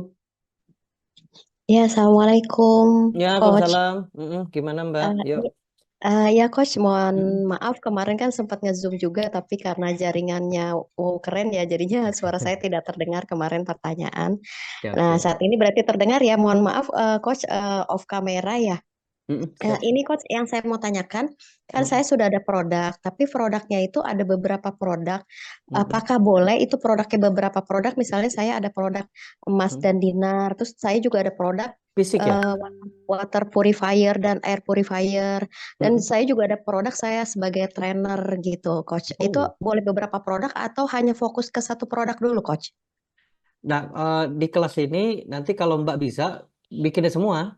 Ya, Assalamualaikum, Ya, Coach. Waalaikumsalam. Gimana, Mbak? Eh, Yuk. ya, Coach, mohon Mm-mm. maaf kemarin kan sempat nge-zoom juga, tapi karena jaringannya keren ya, jadinya suara saya tidak terdengar kemarin pertanyaan. Siap, Nah, siap. saat ini berarti terdengar ya. Mohon maaf, Coach, off kamera ya. Siap, Ini siap. Coach yang saya mau tanyakan, kan Mm-mm. saya sudah ada produk, tapi produknya itu ada beberapa produk. Mm-mm. Apakah boleh itu produknya beberapa produk? Misalnya saya ada produk emas Mm. dan dinar, terus saya juga ada produk Fisik ya? eh, water purifier dan air purifier, dan Mm-mm. saya juga ada produk saya sebagai trainer gitu, Coach. Itu Oh. boleh beberapa produk atau hanya fokus ke satu produk dulu, Coach? Nah, di kelas ini nanti kalau Mbak bisa bikinnya semua.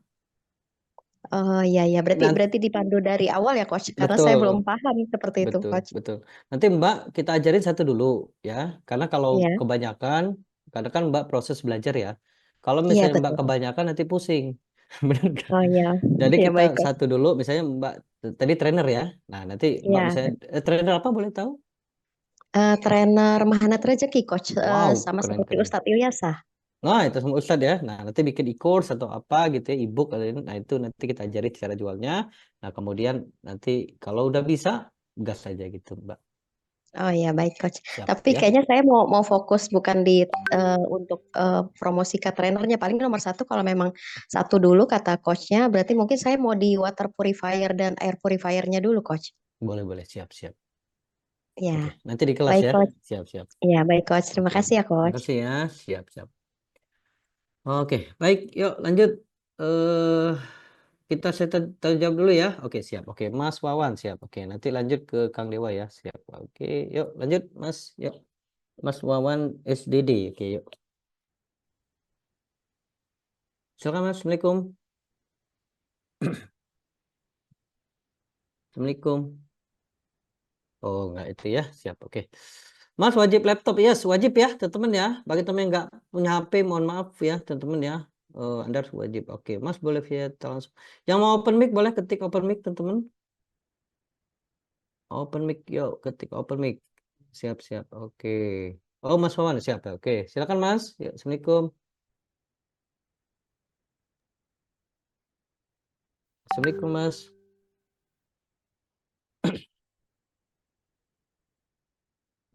Oh iya ya, berarti Nanti berarti dipandu dari awal ya, Coach, karena saya belum betul. paham seperti itu, Betul, Coach. betul. Nanti Mbak kita ajarin satu dulu ya. Karena kalau Iya, kebanyakan, kadang kan Mbak proses belajar ya. Kalau iya misalnya Mbak betul. kebanyakan nanti pusing. Benar nggak? Oh iya, Jadi ya kita baik Coach. satu dulu, misalnya Mbak tadi trainer ya. Nah, nanti Mbak Iya, misalnya trainer apa boleh tahu? trainer Mahanat Rezeki Coach, Wow, sama keren seperti keren. Ustadz Ilyasa. Nah, itu semua Ustadz ya. Nah, nanti bikin e-course atau apa gitu ya, e-book atau ini. Nah, itu nanti kita ajarin cara jualnya. Nah, kemudian nanti kalau udah bisa, gas aja gitu, Mbak. Oh iya baik Coach. Siap Tapi ya. kayaknya saya mau fokus bukan di untuk promosi ke trainernya. Paling nomor satu kalau memang satu dulu kata coachnya, berarti mungkin saya mau di water purifier dan air purifiernya dulu Coach. Boleh, boleh. Siap, siap. Oke, Ya, nanti di kelas baik ya. Coach. Siap, siap. Ya baik Coach. Terima Oke, kasih ya Coach. makasih ya. Siap, siap. Oke, baik. Yuk, lanjut. eh kita jawab dulu ya. Oke, siap. Oke, Mas Wawan, siap. Oke, nanti lanjut ke Kang Dewa ya. Siap. Oke, yuk lanjut, Mas. Yuk, Mas Wawan SDD. Oke, yuk. Silakan, Mas. Assalamualaikum. Assalamualaikum. Oh, enggak itu ya. Siap. Oke. Mas wajib laptop. Yes, wajib ya, teman-teman ya. Bagi teman yang enggak punya HP, mohon maaf ya, teman-teman ya. Anda harus wajib. Oke, Mas boleh via langsung. Yang mau open mic boleh ketik open mic, teman-teman. Open mic, yuk ketik open mic. Siap, siap. Oke. Oh, Mas Wawan siap ya. Oke, silakan Mas. Yuk, Assalamualaikum. Assalamualaikum Mas.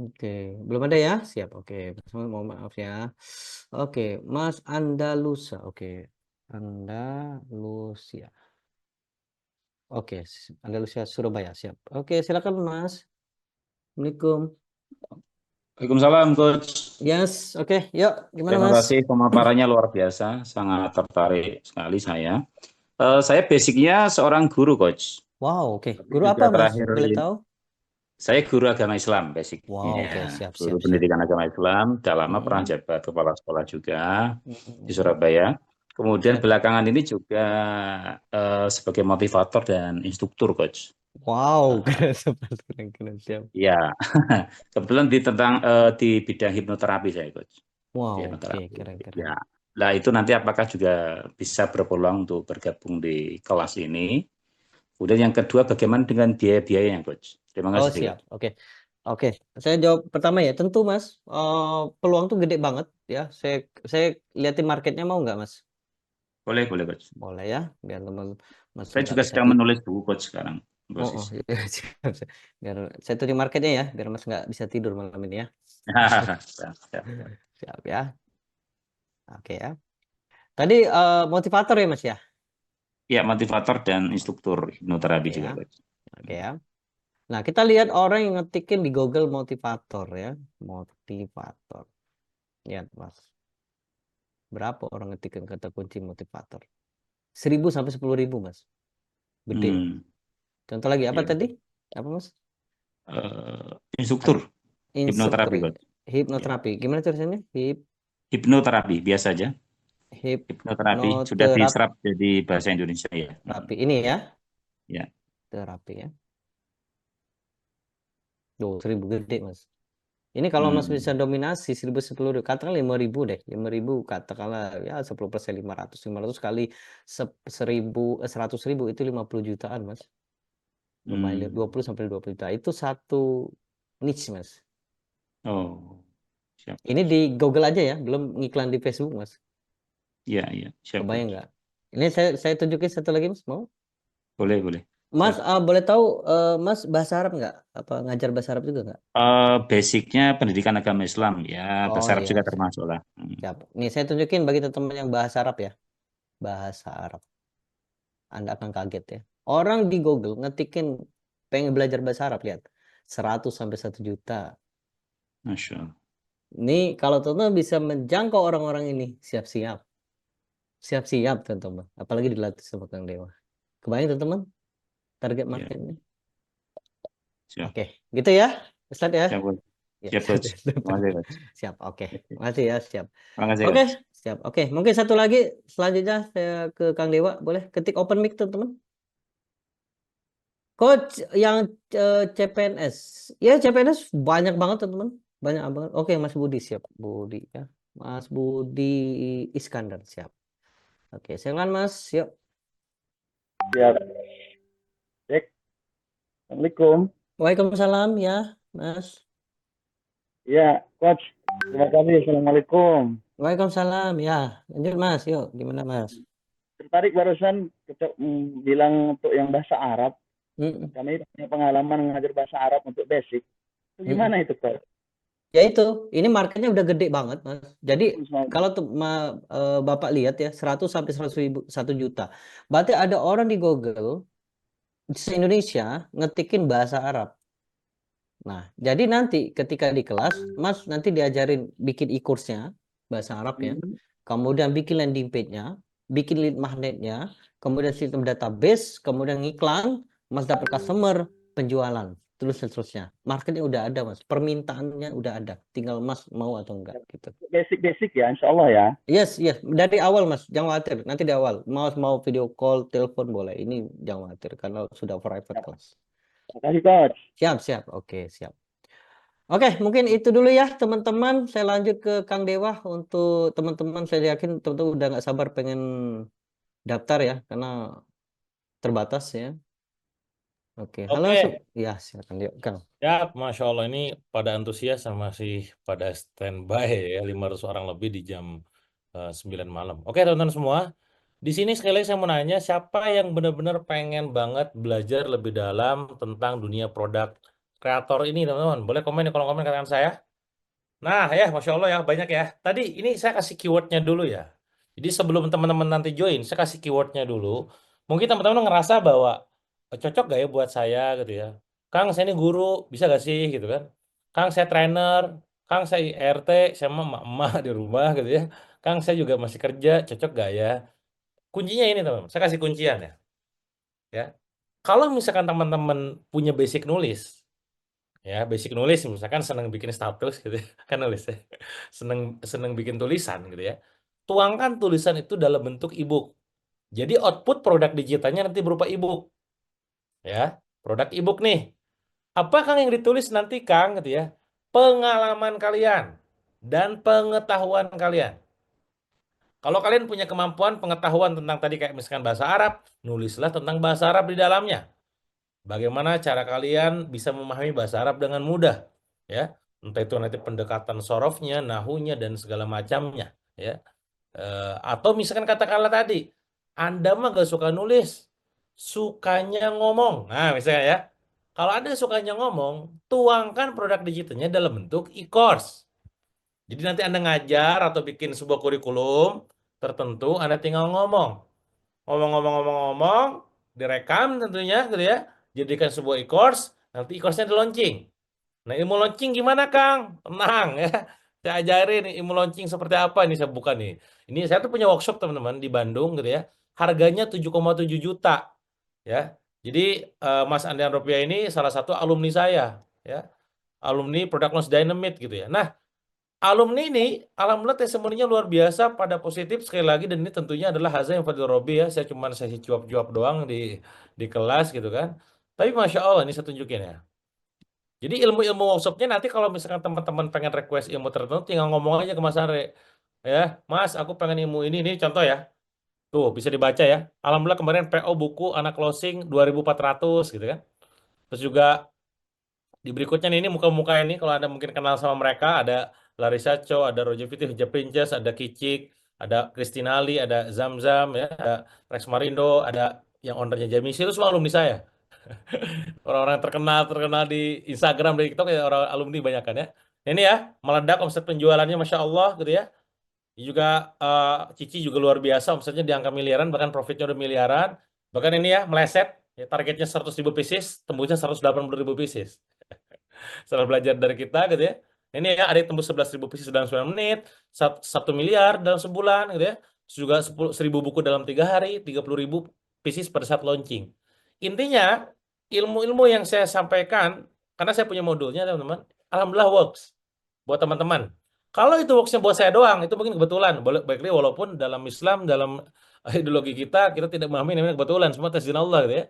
Oke, belum ada ya? Siap. Oke, mohon maaf ya. Oke, Mas Andalusa. Oke, Andalusia. Oke, Andalusia Surabaya. Siap. Oke, silakan Mas. Assalamualaikum. Waalaikumsalam, Coach. Yes, oke. Yuk, gimana Terima Mas? kasih pemaparannya luar biasa, sangat tertarik sekali saya. Saya basicnya seorang guru, Coach. Wow, oke. Tapi Guru juga apa Mas? terakhir Boleh ini, tahu? saya guru agama Islam Wow, oke. basicnya, Siap, guru siap, siap. pendidikan agama Islam. Sudah lama pernah Mm-mm. jabat kepala sekolah juga di Mm-mm. Surabaya. Kemudian Siap. belakangan ini juga sebagai motivator dan instruktur, Coach. Wow, Eh, keren, keren, keren, siap. ya, kebetulan di bidang hipnoterapi saya, Coach. Di Wow, oke, hipnoterapi. keren, keren. Ya. Nah, itu nanti apakah juga bisa berpeluang untuk bergabung di kelas ini? Kemudian yang kedua, bagaimana dengan biaya-biayanya, Coach? Terima Oh, kasih, siap. Coach. Oke. Oke, saya jawab pertama ya. Tentu, Mas. Peluang tuh gede banget ya. Saya liatin marketnya mau nggak, Mas? Boleh, boleh, Coach. Boleh ya, biar teman Mas Saya nggak juga bisa sedang tidur. menulis buku, Coach, sekarang. Oh, oh, Posisi. iya, siap, siap. Biar saya tulis marketnya ya, biar Mas nggak bisa tidur malam ini ya. Siap, siap, siap. Siap ya. Oke ya. Tadi motivator ya, Mas ya. Ya, motivator dan instruktur hipnoterapi Oke juga, ya. Coach. Oke ya. Nah, kita lihat orang yang ngetikin di Google motivator ya. Motivator. Lihat, Mas. Berapa orang ngetikin kata kunci motivator? 1.000 sampai 10.000, Mas. Gede. Hmm, Contoh lagi apa ya. tadi? Apa, Mas? Instruktur Instruktur hipnoterapi, ya. Coach. Ya. Hipnoterapi. Gimana tulisannya? Hipnoterapi, biasa aja. Hipnoterapi sudah Hipnoterapi diserap jadi bahasa Indonesia ya. ini ya. Ya. Terapi ya. 1.000 gede, Mas. Ini kalau Mas bisa dominasi 1.010, katakan 5.000 deh. 5.000 katakanlah ya 10%, 500 kali 100.000 itu 50 jutaan, Mas. Lumayan 20 sampai 20 juta. Itu satu niche, Mas. Oh, siap. Ini di Google aja ya, belum ngiklan di Facebook, Mas. Iya, siap. Kebayang nggak? Ini saya tunjukin satu lagi, Mas. Mau? Boleh. Mas, boleh tahu Mas bahasa Arab nggak? Apa ngajar bahasa Arab juga nggak? Basicnya pendidikan agama Islam ya, bahasa Arab iya, juga termasuk lah. siap. Nih saya tunjukin bagi teman-teman yang bahasa Arab ya. Bahasa Arab. Anda akan kaget ya. Orang di Google ngetikin pengen belajar bahasa Arab, lihat. 100 sampai 1 juta. Masya Allah. Ini kalau teman-teman bisa menjangkau orang-orang ini, siap-siap. Siap-siap teman-teman. Apalagi dilatih sama Kang Dewa. Kebayang teman-teman? Target Ya. marketnya. Siap. Oke, gitu ya. Ustadz ya. Siap, Coach. Ya, Siap, Coach. Terima kasih, Coach. siap, oke. Makasih ya, siap. Terima kasih, Oke, Coach. siap. Oke, mungkin satu lagi selanjutnya saya ke Kang Dewa, boleh ketik open mic teman-teman. Coach yang CPNS. Ya, CPNS banyak banget teman-teman. Banyak banget. Oke, Mas Budi siap. Budi ya. Mas Budi Iskandar siap. Oke, silakan Mas. Yuk. Siap. Cek. Assalamualaikum. Waalaikumsalam ya, Mas. Iya, Coach. Terima kasih. Assalamualaikum. Waalaikumsalam ya. Lanjut Mas, yuk. Gimana Mas? Tertarik barusan bilang untuk yang bahasa Arab. Kami punya pengalaman mengajar bahasa Arab untuk basic. Itu gimana itu, Coach? Ya itu, ini marketnya udah gede banget, Mas. Jadi kalau Bapak lihat ya, 100 sampai 100.000, 1 juta. Berarti ada orang di Google se-Indonesia ngetikin bahasa Arab. Nah, jadi nanti ketika di kelas, Mas nanti diajarin bikin e-course-nya, bahasa Arabnya, kemudian bikin landing page-nya, bikin lead magnetnya, kemudian sistem database, kemudian iklan, Mas dapat customer, penjualan, terus seterusnya. Marketnya udah ada, Mas. Permintaannya udah ada. Tinggal Mas mau atau enggak gitu. Basic ya, insya Allah ya. Yes. Dari awal, Mas. Jangan khawatir. Nanti di awal. Mau video call, telepon boleh. Ini jangan khawatir karena sudah private class. Terima kasih, Coach. Siap. Oke, siap. Oke, mungkin itu dulu ya teman-teman. Saya lanjut ke Kang Dewa. Untuk teman-teman, saya yakin teman-teman udah nggak sabar pengen daftar ya, karena terbatas ya. Oke, halo. Ya, silakan yuk, Kang. Ya, Masya Allah ini pada antusias sama masih pada standby ya, 500 orang lebih di jam 9 malam. Oke, teman-teman semua. Di sini sekali lagi saya mau nanya, siapa yang benar-benar pengen banget belajar lebih dalam tentang dunia produk kreator ini, teman-teman? Boleh komen di kolom komen katakan saya. Nah, ya, Masya Allah ya, banyak ya. Tadi ini saya kasih keywordnya dulu ya. Jadi sebelum teman-teman nanti join, saya kasih keywordnya dulu. Mungkin teman-teman ngerasa bahwa cocok gak ya buat saya gitu ya. Kang, saya ini guru, bisa gak sih gitu kan. Kang, saya trainer. Kang, saya RT, saya emak-emak di rumah gitu ya. Kang, saya juga masih kerja, cocok gak ya? Kuncinya ini teman-teman, saya kasih kuncian ya. Ya. Kalau misalkan teman-teman punya basic nulis, ya basic nulis misalkan senang bikin status gitu ya, kan nulis ya. Senang bikin tulisan gitu ya. Tuangkan tulisan itu dalam bentuk e-book. Jadi output produk digitalnya nanti berupa e-book. Ya, produk e-book nih. Apa Kang yang ditulis nanti Kang gitu ya? Pengalaman kalian dan pengetahuan kalian. Kalau kalian punya kemampuan pengetahuan tentang tadi kayak misalkan bahasa Arab, nulislah tentang bahasa Arab di dalamnya. Bagaimana cara kalian bisa memahami bahasa Arab dengan mudah, ya? Entah itu nanti pendekatan sorofnya, nahunya dan segala macamnya, ya. Atau misalkan katakanlah tadi, Anda mah gak suka nulis, sukanya ngomong. Nah, misalnya ya, kalau Anda sukanya ngomong, tuangkan produk digitalnya dalam bentuk e-course. Jadi nanti Anda ngajar atau bikin sebuah kurikulum tertentu, Anda tinggal ngomong, direkam tentunya, gitu ya. Jadikan sebuah e-course, nanti e-course-nya di-launching. Nah, ilmu launching gimana, Kang? Tenang ya. Saya ajarin ilmu launching seperti apa nih saya buka nih. Ini saya tuh punya workshop teman-teman di Bandung gitu ya. Harganya 7,7 juta. Ya. Jadi Mas Andian Rupiah ini salah satu alumni saya ya. Alumni Product Launch Dynamite gitu ya. Nah, alumni ini, alhamdulillah testimoninya luar biasa pada positif sekali lagi, dan ini tentunya adalah haza yang Fadil Robi ya. Saya cuma sesi cuap-cuap doang di kelas gitu kan. Tapi Masya Allah ini saya tunjukin ya. Jadi ilmu-ilmu workshopnya nanti kalau misalkan teman-teman pengen request ilmu tertentu, tinggal ngomong aja ke Mas Andre. Ya, Mas, aku pengen ilmu ini contoh ya. Tuh, bisa dibaca ya. Alhamdulillah kemarin PO buku anak closing 2.400 gitu kan. Terus juga di berikutnya nih, ini muka-muka ini kalau Anda mungkin kenal sama mereka, ada Larissa Cho, ada Roger Fitri, Hija Princess, ada Kicik, ada Kristinali, ada Zamzam ya, ada Rex Marindo, ada yang ownernya Jamisi, itu semua alumni saya. Orang-orang terkenal di Instagram, di TikTok ya, orang alumni banyak kan ya. Ini ya, meledak omset penjualannya Masya Allah gitu ya. Juga Cici juga luar biasa, omsetnya di angka miliaran, bahkan profitnya udah miliaran. Bahkan ini ya, meleset, ya, targetnya 100.000 pieces, tembusnya 180.000 pieces. Setelah belajar dari kita gitu ya. Ini ya, ada yang tembus 11.000 pieces dalam 9 menit, 1 miliar dalam sebulan gitu ya. Terus juga 1.000 buku dalam 3 hari, 30.000 pieces pada saat launching. Intinya, ilmu-ilmu yang saya sampaikan, karena saya punya modulnya teman-teman, alhamdulillah works buat teman-teman. Kalau itu worksnya buat saya doang, itu mungkin kebetulan. Baik walaupun dalam Islam, dalam ideologi kita tidak memahami namanya kebetulan, semua atas izin Allah gitu ya.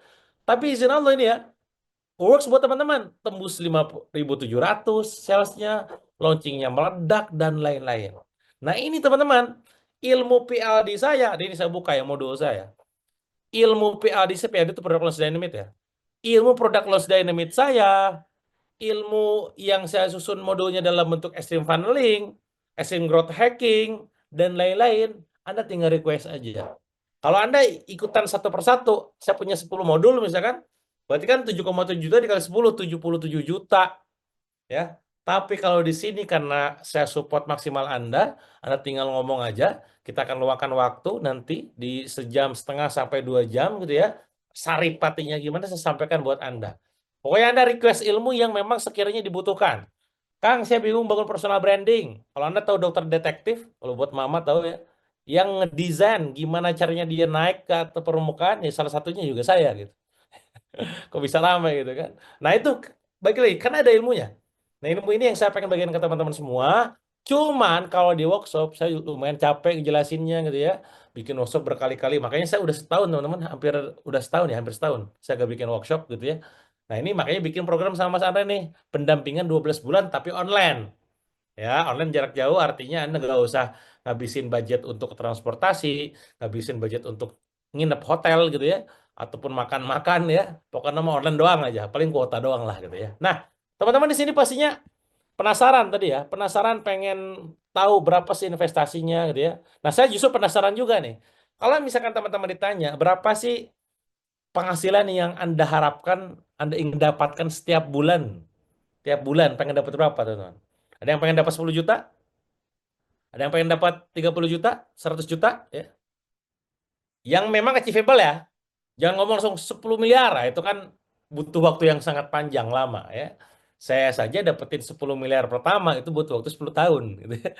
Tapi izin Allah ini ya, works buat teman-teman. Tembus 5.700 salesnya, launchingnya meledak, dan lain-lain. Nah ini teman-teman, ilmu PLD saya, ini saya buka ya modul saya. Ilmu PLD itu product launch dynamite ya. Ilmu product launch dynamite saya, ilmu yang saya susun modulnya dalam bentuk extreme funneling, extreme growth hacking, dan lain-lain, Anda tinggal request aja. Kalau Anda ikutan satu persatu, saya punya 10 modul misalkan, berarti kan 7,7 juta dikali 10, 77 juta. Ya. Tapi kalau di sini karena saya support maksimal Anda tinggal ngomong aja, kita akan luangkan waktu nanti di 1,5 jam sampai 2 jam gitu ya. Saripatinya gimana saya sampaikan buat Anda. Pokoknya Anda request ilmu yang memang sekiranya dibutuhkan. Kang, saya bingung bangun personal branding. Kalau Anda tahu dokter detektif, kalau buat mama tahu ya, yang ngedesain gimana caranya dia naik ke permukaan, ya salah satunya juga saya gitu. Kok bisa ramai gitu kan. Nah itu, balik lagi, kan ada ilmunya. Nah ilmu ini yang saya pengen bagian ke teman-teman semua. Cuman kalau di workshop, saya lumayan capek ngejelasinnya gitu ya. Bikin workshop berkali-kali. Makanya saya udah setahun teman-teman, hampir setahun. Saya gak bikin workshop gitu ya. Nah ini makanya bikin program sama Mas Andre nih. Pendampingan 12 bulan tapi online. Ya, online jarak jauh artinya Anda nggak usah ngabisin budget untuk transportasi, ngabisin budget untuk nginep hotel gitu ya, ataupun makan-makan ya. Pokoknya mau online doang aja, paling kuota doang lah gitu ya. Nah, teman-teman di sini pastinya penasaran tadi ya, penasaran pengen tahu berapa sih investasinya gitu ya. Nah, saya justru penasaran juga nih. Kalau misalkan teman-teman ditanya, berapa sih penghasilan yang Anda harapkan, Anda ingin dapatkan setiap bulan? Tiap bulan pengen dapat berapa, teman-teman? Ada yang pengen dapat 10 juta? Ada yang pengen dapat 30 juta? 100 juta? Ya. Yang memang achievable ya. Jangan ngomong langsung 10 miliar. Nah, itu kan butuh waktu yang sangat panjang, lama ya. Saya saja dapetin 10 miliar pertama itu butuh waktu 10 tahun. Gitu ya.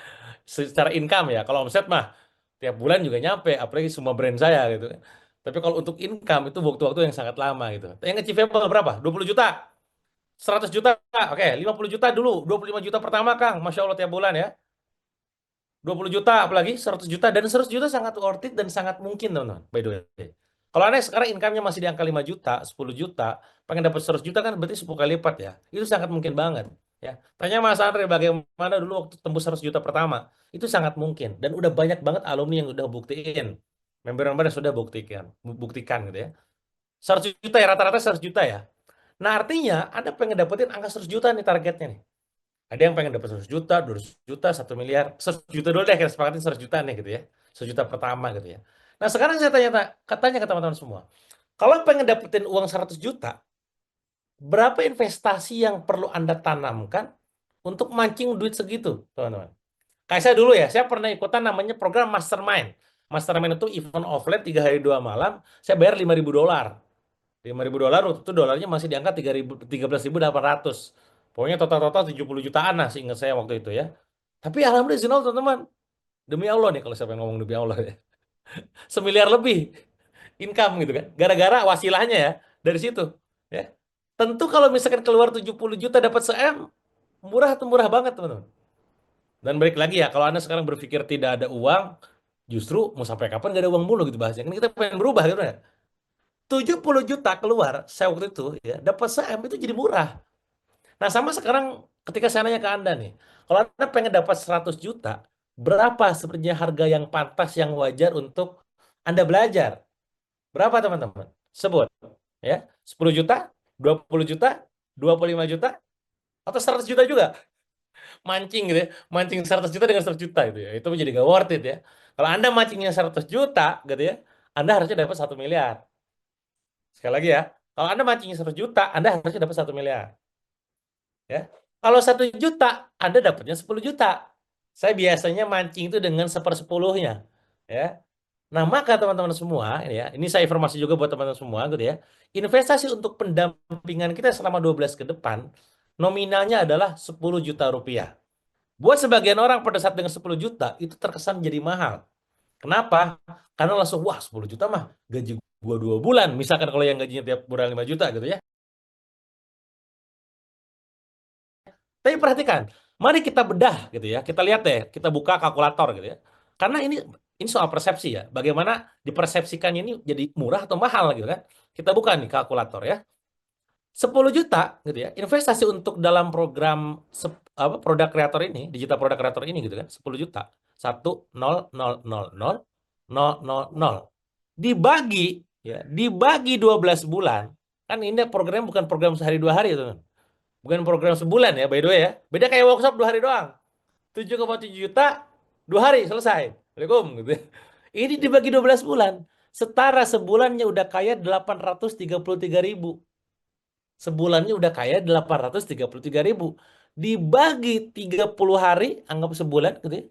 Secara income ya. Kalau omset mah tiap bulan juga nyampe. Apalagi semua brand saya gitu kan. Tapi kalau untuk income itu butuh waktu yang sangat lama gitu. Yang achievable berapa? 20 juta? 100 juta? Oke, 50 juta dulu. 25 juta pertama, Kang. Masya Allah tiap bulan ya. 20 juta, apalagi 100 juta. Dan 100 juta sangat worth it dan sangat mungkin, teman-teman. By the way. Kalau Anda sekarang income-nya masih di angka 5 juta, 10 juta, pengen dapat 100 juta kan berarti 10 kali lipat ya. Itu sangat mungkin banget. Ya. Tanya Mas Andre bagaimana dulu waktu tembus 100 juta pertama. Itu sangat mungkin. Dan udah banyak banget alumni yang udah buktiin. Member-member yang sudah buktikan gitu ya. 100 juta ya, rata-rata 100 juta ya. Nah artinya Anda pengen dapetin angka 100 juta nih targetnya nih. Ada yang pengen dapat 100 juta, 200 juta, 1 miliar. 100 juta dulu deh, kita sepakatin 100 juta nih gitu ya. 100 juta pertama gitu ya. Nah sekarang saya tanya ke teman-teman semua. Kalau pengen dapetin uang 100 juta, berapa investasi yang perlu Anda tanamkan untuk mancing duit segitu, teman-teman? Kayak saya dulu ya, saya pernah ikutan namanya program Mastermind. Mastermind itu event offline 3 hari 2 malam, saya bayar $5.000. $5.000 waktu itu dolarnya masih di angka 13.800. Pokoknya total 70 jutaan lah seingat saya waktu itu ya. Tapi alhamdulillah izin Allah teman-teman. Demi Allah nih kalau siapa yang ngomong demi Allah ya. 1 miliar lebih income gitu kan. Gara-gara wasilahnya ya dari situ ya. Tentu kalau misalkan keluar 70 juta dapat se-M, murah atau murah banget teman-teman. Dan balik lagi ya, kalau Anda sekarang berpikir tidak ada uang, justru mau sampai kapan gak ada uang mulu gitu bahasanya. Kan kita pengen berubah gitu ya. 70 juta keluar, saya waktu itu ya, dapat saham itu jadi murah. Nah, sama sekarang ketika saya nanya ke Anda nih, kalau Anda pengen dapat 100 juta, berapa sebenarnya harga yang pantas, yang wajar untuk Anda belajar? Berapa teman-teman? Sebut. Ya, 10 juta, 20 juta, 25 juta, atau 100 juta juga? Mancing gitu ya, mancing 100 juta dengan 100 juta gitu ya, itu menjadi gak worth it ya. Kalau Anda mancingnya 100 juta gitu ya, Anda harusnya dapat 1 miliar. Sekali lagi ya, kalau Anda mancingnya 100 juta, Anda harusnya dapat 1 miliar. Ya. Kalau 1 juta, Anda dapatnya 10 juta. Saya biasanya mancing itu dengan 1/10-nya. Ya. Nah, maka teman-teman semua, ya, ini saya informasi juga buat teman-teman semua gitu ya. Investasi untuk pendampingan kita selama 12 ke depan, nominalnya adalah 10 juta rupiah. Buat sebagian orang pada saat dengan 10 juta itu terkesan jadi mahal. Kenapa? Karena langsung wah 10 juta mah gaji gua 2 bulan. Misalkan kalau yang gajinya tiap bulan 5 juta gitu ya. Tapi perhatikan, mari kita bedah gitu ya. Kita lihat deh, kita buka kalkulator gitu ya. Karena ini soal persepsi ya. Bagaimana dipersepsikannya ini jadi murah atau mahal gitu kan. Kita buka nih kalkulator ya. 10 juta gitu ya, investasi untuk dalam program produk kreator ini, digital produk kreator ini gitu kan, 10 juta. 1,000,000,000 dibagi ya, dibagi 12 bulan. Kan ini programnya bukan program sehari 2 hari teman. Bukan program sebulan ya, by the way ya. Beda kayak workshop 2 hari doang. 7,7 juta 2 hari selesai. Assalamualaikum gitu ya. Ini dibagi 12 bulan. Setara sebulannya udah kaya 833.000. Sebulannya udah kaya 833.000. Dibagi 30 hari, anggap sebulan gitu ya.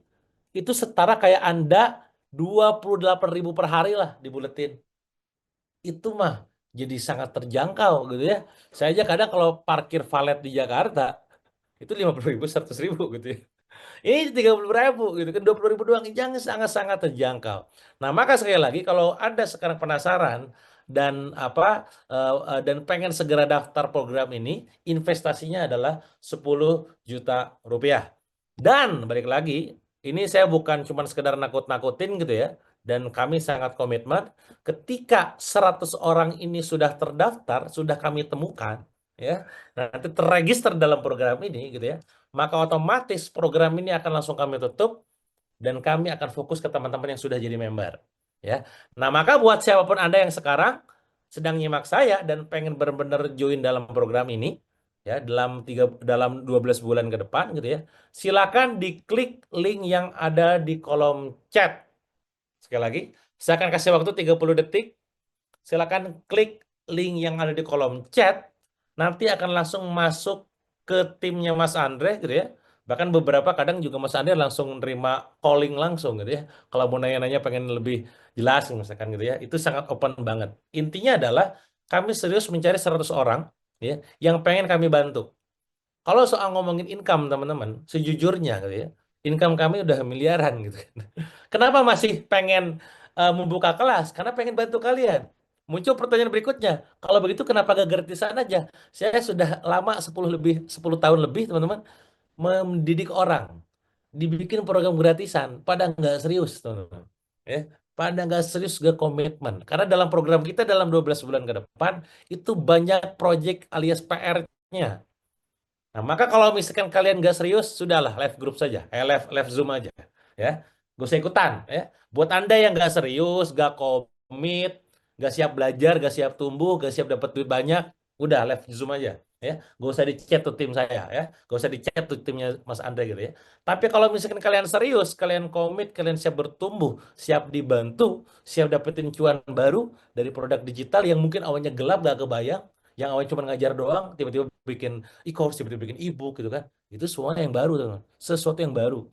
Itu setara kayak Anda 28.000 per hari lah dibuletin. Itu mah jadi sangat terjangkau gitu ya. Saya aja kadang kalau parkir valet di Jakarta, itu 50.000, 100.000 gitu ya. Ini 30.000 gitu kan, 20.000 doang, jangan sangat-sangat terjangkau. Nah, maka sekali lagi kalau Anda sekarang penasaran dan dan pengen segera daftar program ini, investasinya adalah 10 juta rupiah. Dan balik lagi, ini saya bukan cuma sekedar nakut-nakutin gitu ya. Dan kami sangat komitmen ketika 100 orang ini sudah terdaftar, sudah kami temukan ya. Nanti terregister dalam program ini gitu ya, maka otomatis program ini akan langsung kami tutup dan kami akan fokus ke teman-teman yang sudah jadi member ya. Nah, maka buat siapapun Anda yang sekarang sedang nyimak saya dan pengen benar-benar join dalam program ini ya, dalam 12 bulan ke depan gitu ya, silakan diklik link yang ada di kolom chat. Sekali lagi, saya akan kasih waktu 30 detik. Silakan klik link yang ada di kolom chat. Nanti akan langsung masuk ke timnya Mas Andre gitu ya. Bahkan beberapa kadang juga Mas Andre langsung nerima calling langsung gitu ya. Kalau mau nanya-nanya pengen lebih jelas misalkan gitu ya. Itu sangat open banget. Intinya adalah kami serius mencari 100 orang ya yang pengen kami bantu. Kalau soal ngomongin income teman-teman, sejujurnya gitu ya, income kami udah miliaran gitu kan. Kenapa masih pengen membuka kelas? Karena pengen bantu kalian. Muncul pertanyaan berikutnya, kalau begitu kenapa gak gratisan aja? Saya sudah lama 10 tahun lebih teman-teman mendidik orang. Dibikin program gratisan, pada nggak serius teman-teman. Ya, pada nggak serius, gak komitmen. Karena dalam program kita dalam 12 bulan ke depan, itu banyak project alias PR-nya. Nah, maka kalau misalkan kalian nggak serius, sudahlah live group saja, live Zoom aja, ya, gak usah ikutan, ya. Buat Anda yang nggak serius, nggak komit, nggak siap belajar, nggak siap tumbuh, nggak siap dapat duit banyak, udah live Zoom aja, ya. Gak usah di chat tuh tim saya, ya, gak usah di chat tuh timnya Mas Andre gitu ya. Tapi kalau misalkan kalian serius, kalian komit, kalian siap bertumbuh, siap dibantu, siap dapetin cuan baru dari produk digital yang mungkin awalnya gelap, gak kebayang, yang awalnya cuma ngajar doang, tiba-tiba bikin e-course, tiba-tiba bikin e-book gitu kan. Itu semua yang baru, teman. Sesuatu yang baru.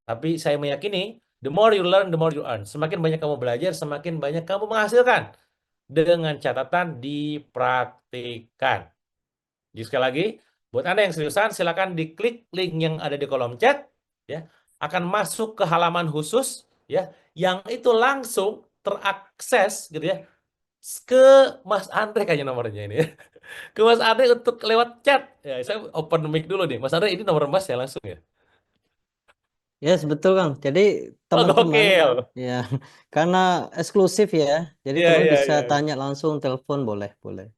Tapi saya meyakini, the more you learn, the more you earn. Semakin banyak kamu belajar, semakin banyak kamu menghasilkan. Dengan catatan dipraktikkan. Jadi sekali lagi, buat Anda yang seriusan, silakan diklik link yang ada di kolom chat. Ya, akan masuk ke halaman khusus, ya, yang itu langsung terakses gitu ya, ke Mas Andre kayaknya nomornya ini ya. Ke Mas Andre untuk lewat chat. Ya, saya open mic dulu nih. Mas Andre, ini nomor Mas ya langsung ya. Yes, betul Kang. Jadi Oh, teman-teman gokil. ya karena eksklusif ya. Jadi Iya, teman iya, bisa iya. tanya langsung, telepon boleh, boleh.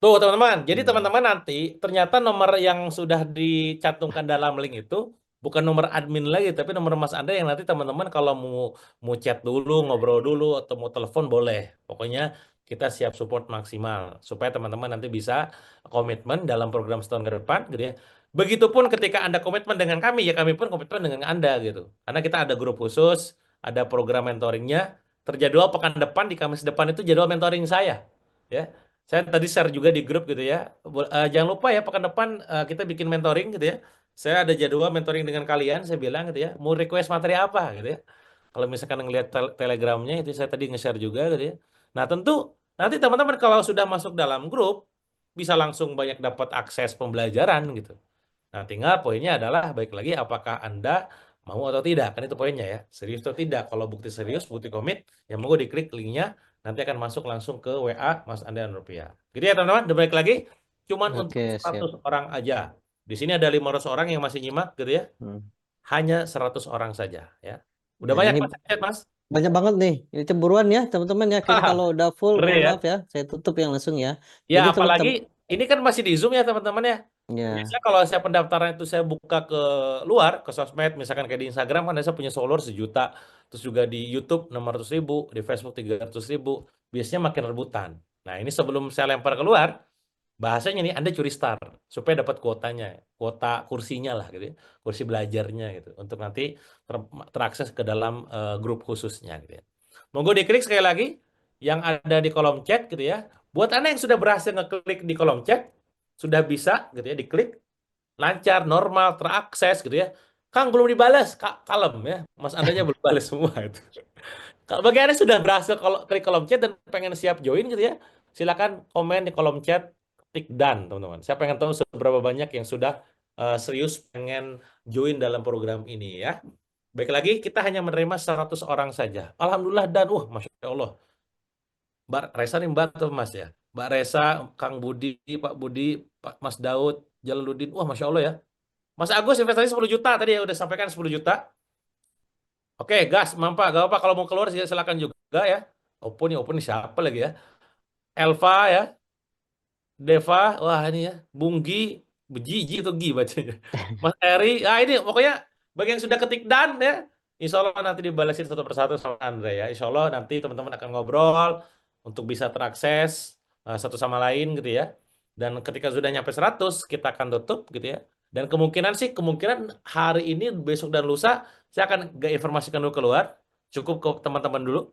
Tuh, teman-teman. Jadi Hmm. teman-teman nanti ternyata nomor yang sudah dicantumkan dalam link itu bukan nomor admin lagi, tapi nomor Mas Andre yang nanti teman-teman kalau mau chat dulu, ngobrol dulu atau mau telepon boleh. Pokoknya kita siap support maksimal supaya teman-teman nanti bisa komitmen dalam program setahun ke depan gitu ya. Begitupun ketika Anda komitmen dengan kami, ya kami pun komitmen dengan Anda gitu. Karena kita ada grup khusus, ada program mentoringnya. Terjadwal pekan depan di Kamis depan itu jadwal mentoring saya. Ya, saya tadi share juga di grup gitu ya. Jangan lupa ya pekan depan kita bikin mentoring gitu ya. Saya ada jadwal mentoring dengan kalian, saya bilang gitu ya. Mau request materi apa gitu ya. Kalau misalkan ngelihat telegramnya itu saya tadi nge-share juga gitu ya. Nah tentu nanti teman-teman kalau sudah masuk dalam grup bisa langsung banyak dapat akses pembelajaran gitu. Nah tinggal poinnya adalah baik lagi apakah Anda mau atau tidak. Kan itu poinnya ya. Serius atau tidak. Kalau bukti serius, bukti komit, ya monggo diklik linknya. Nanti akan masuk langsung ke WA Mas Andian Rupiah. Gitu ya teman-teman, udah balik lagi. Cuman untuk Oke, 100 siap. orang aja. Di sini ada 500 orang yang masih nyimak gitu ya. Hmm. Hanya 100 orang saja ya. Udah Ya, banyak ini Mas chat, Mas? banyak banget nih. Ini cemburuan ya, teman-teman ya. Kayaknya kalau udah full, Ngeri mohon ya. maaf ya. Saya tutup yang langsung ya. Ya Jadi apalagi teman-teman ini kan masih di Zoom ya teman-teman ya. ya. Biasanya kalau saya pendaftaran itu saya buka ke luar, ke sosmed, misalkan kayak di Instagram kan saya punya follower 1 juta, terus juga di YouTube 600.000, di Facebook 300.000, biasanya makin rebutan. Nah ini sebelum saya lempar keluar, bahasanya nih Anda curi star, supaya dapat kuotanya, kuota kursinya lah gitu ya, kursi belajarnya gitu, untuk nanti terakses ke dalam grup khususnya gitu ya. Monggo diklik sekali lagi, yang ada di kolom chat gitu ya. Buat Anda yang sudah berhasil ngeklik di kolom chat, sudah bisa gitu ya diklik, lancar, normal, terakses gitu ya. Kang belum dibalas, kalem ya. Mas Andanya belum balas semua itu. Kalau bagi Anda sudah berhasil kalau klik kolom chat dan pengen siap join gitu ya, silakan komen di kolom chat, klik done teman-teman. Saya pengen tahu seberapa banyak yang sudah serius pengen join dalam program ini ya. Baik lagi, kita hanya menerima 100 orang saja. Alhamdulillah dan Masya Allah. Mbak Resa nih Mbak atau Mas ya? Mbak Resa, Kang Budi, Pak Budi, Pak Mas Daud, Jalaluddin. Masya Allah ya. Mas Agus investasi 10 juta tadi ya udah sampaikan 10 juta. Oke, gas, mampak. Gak apa kalau mau keluar silakan juga ya. Oppo nih siapa lagi ya? Elva ya, Deva, wah ini ya, Bunggi, Bejiji atau Gi bacanya. Mas Eri, ini pokoknya bagi yang sudah ketik dan ya, insya Allah nanti dibalasin satu persatu sama Andre ya. Insya Allah nanti teman-teman akan ngobrol untuk bisa terakses satu sama lain gitu ya. Dan ketika sudah nyampe 100, kita akan tutup gitu ya. Dan kemungkinan hari ini, besok dan lusa, saya akan gak informasikan dulu keluar. Cukup ke teman-teman dulu.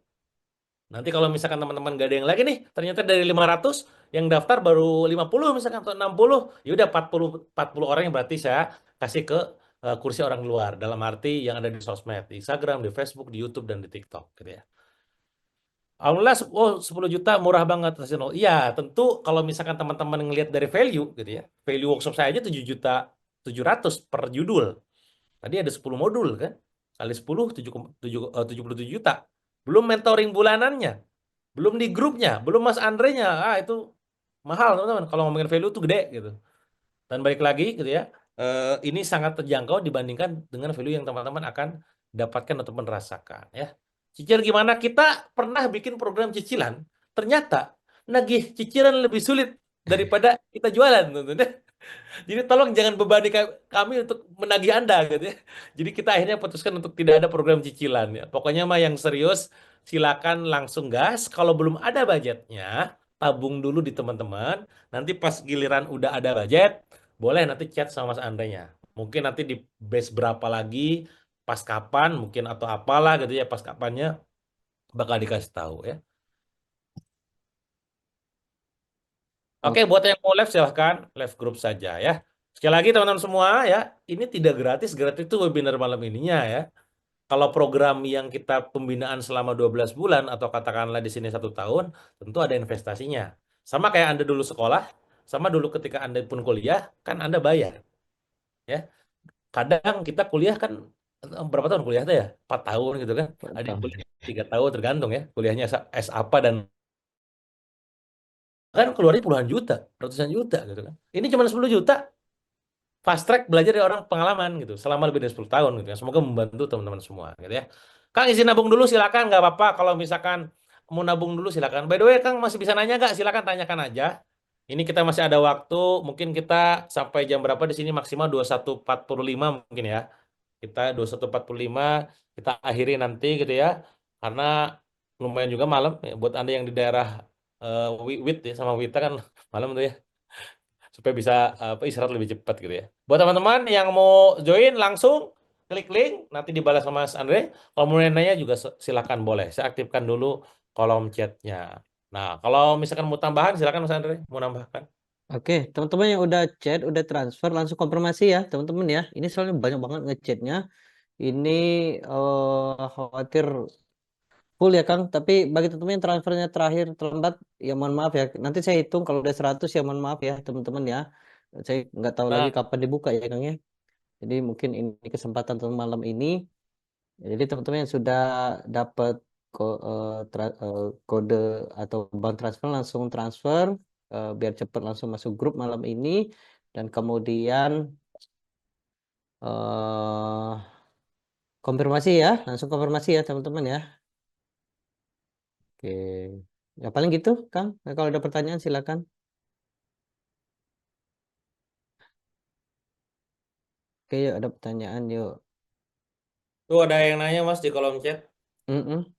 Nanti kalau misalkan teman-teman gak ada yang lagi nih, ternyata dari 500 yang daftar baru 50 misalkan atau 60, ya udah 40 orang yang berarti saya kasih ke kursi orang luar dalam arti yang ada di sosmed, di Instagram, di Facebook, di YouTube dan di TikTok gitu ya. Alhamdulillah 10 juta murah banget. Iya, tentu kalau misalkan teman-teman ngelihat dari value gitu ya. Value workshop saya aja 7.700.000 per judul. Tadi ada 10 modul kan. Kali 10 77 juta. Belum mentoring bulanannya. Belum di grupnya, belum Mas Andre-nya. Itu mahal teman-teman. Kalau ngomongin value itu gede gitu. Dan balik lagi gitu ya. Ini sangat terjangkau dibandingkan dengan value yang teman-teman akan dapatkan atau merasakan ya. Cicil gimana? Kita pernah bikin program cicilan. Ternyata nagih cicilan lebih sulit daripada kita jualan teman-teman. Jadi tolong jangan bebani kami untuk menagih Anda gitu ya. Jadi kita akhirnya putuskan untuk tidak ada program cicilan ya. Pokoknya mah yang serius silakan langsung gas. Kalau belum ada budgetnya, tabung dulu di teman-teman. Nanti pas giliran udah ada budget, boleh nanti chat sama Mas Andrenya. Mungkin nanti di base berapa lagi, pas kapan mungkin atau apalah gitu ya, pas kapannya bakal dikasih tahu ya. Oke, buat yang mau live silahkan live grup saja ya. Sekali lagi teman-teman semua ya, ini tidak gratis itu webinar malam ininya ya. Kalau program yang kita pembinaan selama 12 bulan atau katakanlah di sini 1 tahun, tentu ada investasinya. Sama kayak Anda dulu sekolah, sama dulu ketika Anda pun kuliah, kan Anda bayar. Ya. Kadang kita kuliah kan berapa tahun kuliah tuh ya? 4 tahun gitu kan. Ada yang kuliah 3 tahun tergantung ya, kuliahnya S apa dan kan keluarnya puluhan juta, ratusan juta gitu kan. Ini cuma 10 juta. fast track belajar dari orang pengalaman gitu selama lebih dari 10 tahun gitu ya. Semoga membantu teman-teman semua gitu ya. Kang izin nabung dulu silakan, nggak apa-apa kalau misalkan mau nabung dulu silakan. By the way, Kang masih bisa nanya nggak? Silakan tanyakan aja. Ini kita masih ada waktu, mungkin kita sampai jam berapa di sini maksimal 21.45 mungkin ya. Kita 21.45 kita akhiri nanti gitu ya. Karena lumayan juga malam ya, buat Anda yang di daerah Wit ya sama Wita kan malam tuh ya supaya bisa istirahat lebih cepat gitu ya. Buat teman-teman yang mau join langsung klik link nanti dibalas sama Mas Andre. Kalau mau nanya juga silakan boleh. Saya aktifkan dulu kolom chatnya. Nah, kalau misalkan mau tambahan silakan Mas Andre mau nambahkan. Oke, teman-teman yang udah chat, udah transfer, langsung konfirmasi ya, teman-teman ya. Ini soalnya banyak banget ngechatnya. Ini khawatir full ya Kang. Tapi bagi teman-teman yang transfernya terakhir terlambat, ya mohon maaf ya. Nanti saya hitung kalau udah 100 ya mohon maaf ya teman-teman ya. Saya nggak tahu lagi Nah, kapan dibuka ya Kang ya. Jadi mungkin ini kesempatan untuk malam ini. Jadi teman-teman yang sudah dapat kode atau bank transfer langsung transfer biar cepat langsung masuk grup malam ini dan kemudian konfirmasi ya, langsung konfirmasi ya teman-teman ya. Oke. Ya paling gitu, Kang. Nah, kalau ada pertanyaan silakan. Oke, yuk ada pertanyaan yuk. tuh ada yang nanya Mas di kolom chat. Mm-mm.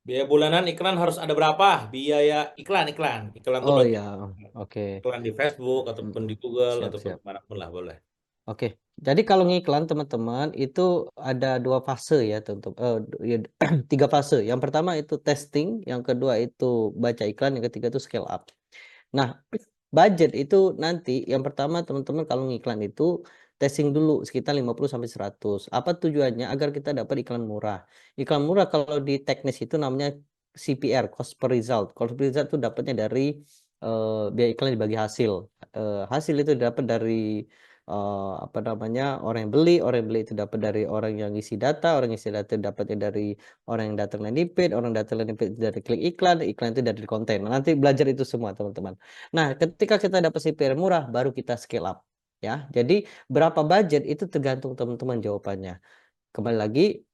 Biaya bulanan iklan harus ada berapa? Biaya iklan tuh Oh berarti ya, oke. iklan di Facebook ataupun di Google Siap, ataupun siap. dimanapun lah boleh. Oke, jadi kalau ngiklan teman-teman itu ada 2 fase ya, teman-teman. Ya, 3 fase. Yang pertama itu testing, yang kedua itu baca iklan, yang ketiga itu scale up. Nah, budget itu nanti yang pertama teman-teman kalau ngiklan itu testing dulu sekitar 50 sampai 100. Apa tujuannya? Agar kita dapat iklan murah. Iklan murah kalau di teknis itu namanya CPR, cost per result. Cost per result itu dapatnya dari biaya iklan dibagi hasil. Hasil itu dapat dari apa namanya orang yang beli itu dapat dari orang yang isi data, orang yang isi data dapatnya dari orang yang datang landing page, orang datang landing page dari klik iklan, iklan itu dari konten. Nah, nanti belajar itu semua teman-teman. Nah, ketika kita dapat CPR murah, baru kita scale up ya. Jadi berapa budget itu tergantung teman-teman jawabannya. Kembali lagi,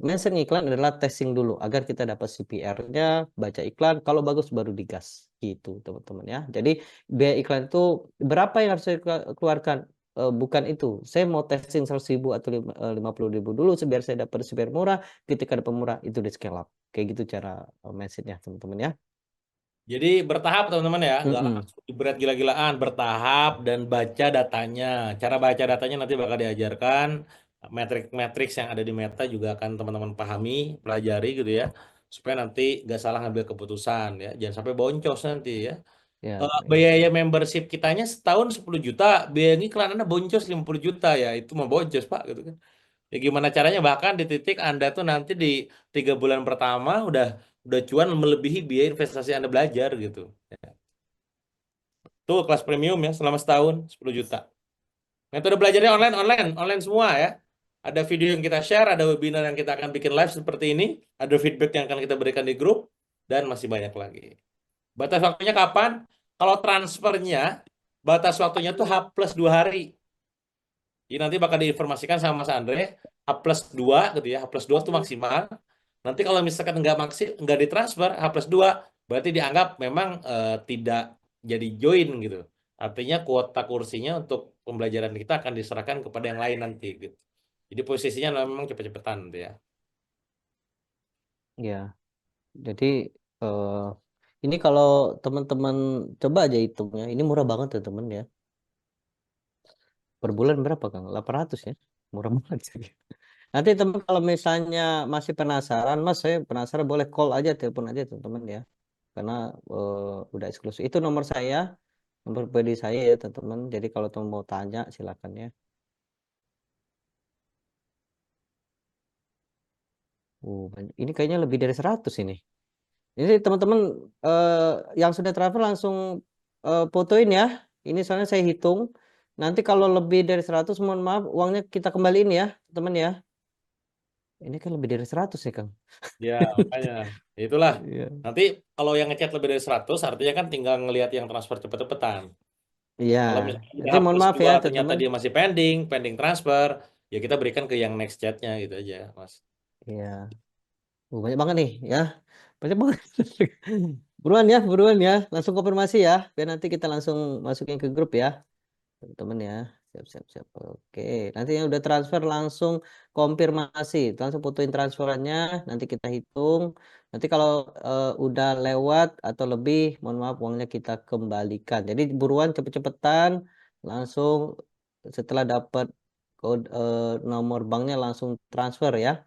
mention iklan adalah testing dulu agar kita dapat CPR-nya, baca iklan, kalau bagus baru digas gitu teman-teman ya. Jadi biaya iklan itu berapa yang harus saya keluarkan? Bukan itu, saya mau testing 100.000 atau 50.000 dulu biar saya dapat CPR murah, ketika dapat murah itu di scale up. Kayak gitu cara message-nya teman-teman ya. Jadi bertahap teman-teman ya, nggak Mm-mm. langsung berat gila-gilaan, bertahap dan baca datanya. Cara baca datanya nanti bakal diajarkan, metrik-metrik yang ada di Meta juga akan teman-teman pahami, pelajari gitu ya, supaya nanti nggak salah ngambil keputusan ya, jangan sampai boncos nanti ya. Ya, Biaya membership kitanya setahun 10 juta, biaya iklan Anda boncos 50 juta ya, itu mau boncos Pak gitu kan. Ya gimana caranya bahkan di titik Anda tuh nanti di 3 bulan pertama udah cuan melebihi biaya investasi Anda belajar gitu. Tuh kelas premium ya selama setahun 10 juta. Metode belajarnya online semua ya. Ada video yang kita share, ada webinar yang kita akan bikin live seperti ini, ada feedback yang akan kita berikan di grup, dan masih banyak lagi. Batas waktunya kapan? Kalau transfernya, batas waktunya tuh H+2 hari. Jadi nanti bakal diinformasikan sama Mas Andre, H+2 gitu ya, H+2 itu maksimal. Nanti kalau misalkan nggak ditransfer H+2, berarti dianggap memang tidak jadi join gitu. Artinya kuota kursinya untuk pembelajaran kita akan diserahkan kepada yang lain nanti gitu. Jadi posisinya memang cepet-cepetan gitu ya. ya. Jadi ini kalau teman-teman coba aja hitungnya, ini murah banget ya teman ya. Per bulan berapa Kang? 800 ya. Murah banget sih. Nanti teman kalau misalnya masih penasaran, Mas saya penasaran boleh call aja, telepon aja teman-teman ya. Karena udah eksklusif. Itu nomor saya, nomor pribadi saya ya teman-teman. Jadi kalau teman mau tanya silakan ya. Ini kayaknya lebih dari 100 ini. Ini teman-teman yang sudah travel langsung fotoin ya. Ini soalnya saya hitung. Nanti kalau lebih dari 100 mohon maaf uangnya kita kembaliin ya teman ya. Ini kan lebih dari 100 ya Kang. Ya, makanya. Itulah. Iya. Nanti kalau yang ngechat lebih dari 100, artinya kan tinggal ngelihat yang transfer cepet-cepetan. Iya, Kalau misalnya udah nanti mohon maaf H+2 ya ternyata teman-teman. dia masih pending transfer, ya kita berikan ke yang next chatnya gitu aja, Mas. Iya. Banyak banget nih ya. Banyak banget. Buruan ya. Langsung konfirmasi ya. Biar nanti kita langsung masukin ke grup ya. Teman-teman ya. Siap. Oke. Nanti yang udah transfer langsung konfirmasi. Langsung fotoin transferannya. Nanti kita hitung. Nanti kalau udah lewat atau lebih, mohon maaf uangnya kita kembalikan. Jadi buruan cepet-cepetan. Langsung setelah dapat kode nomor banknya langsung transfer ya.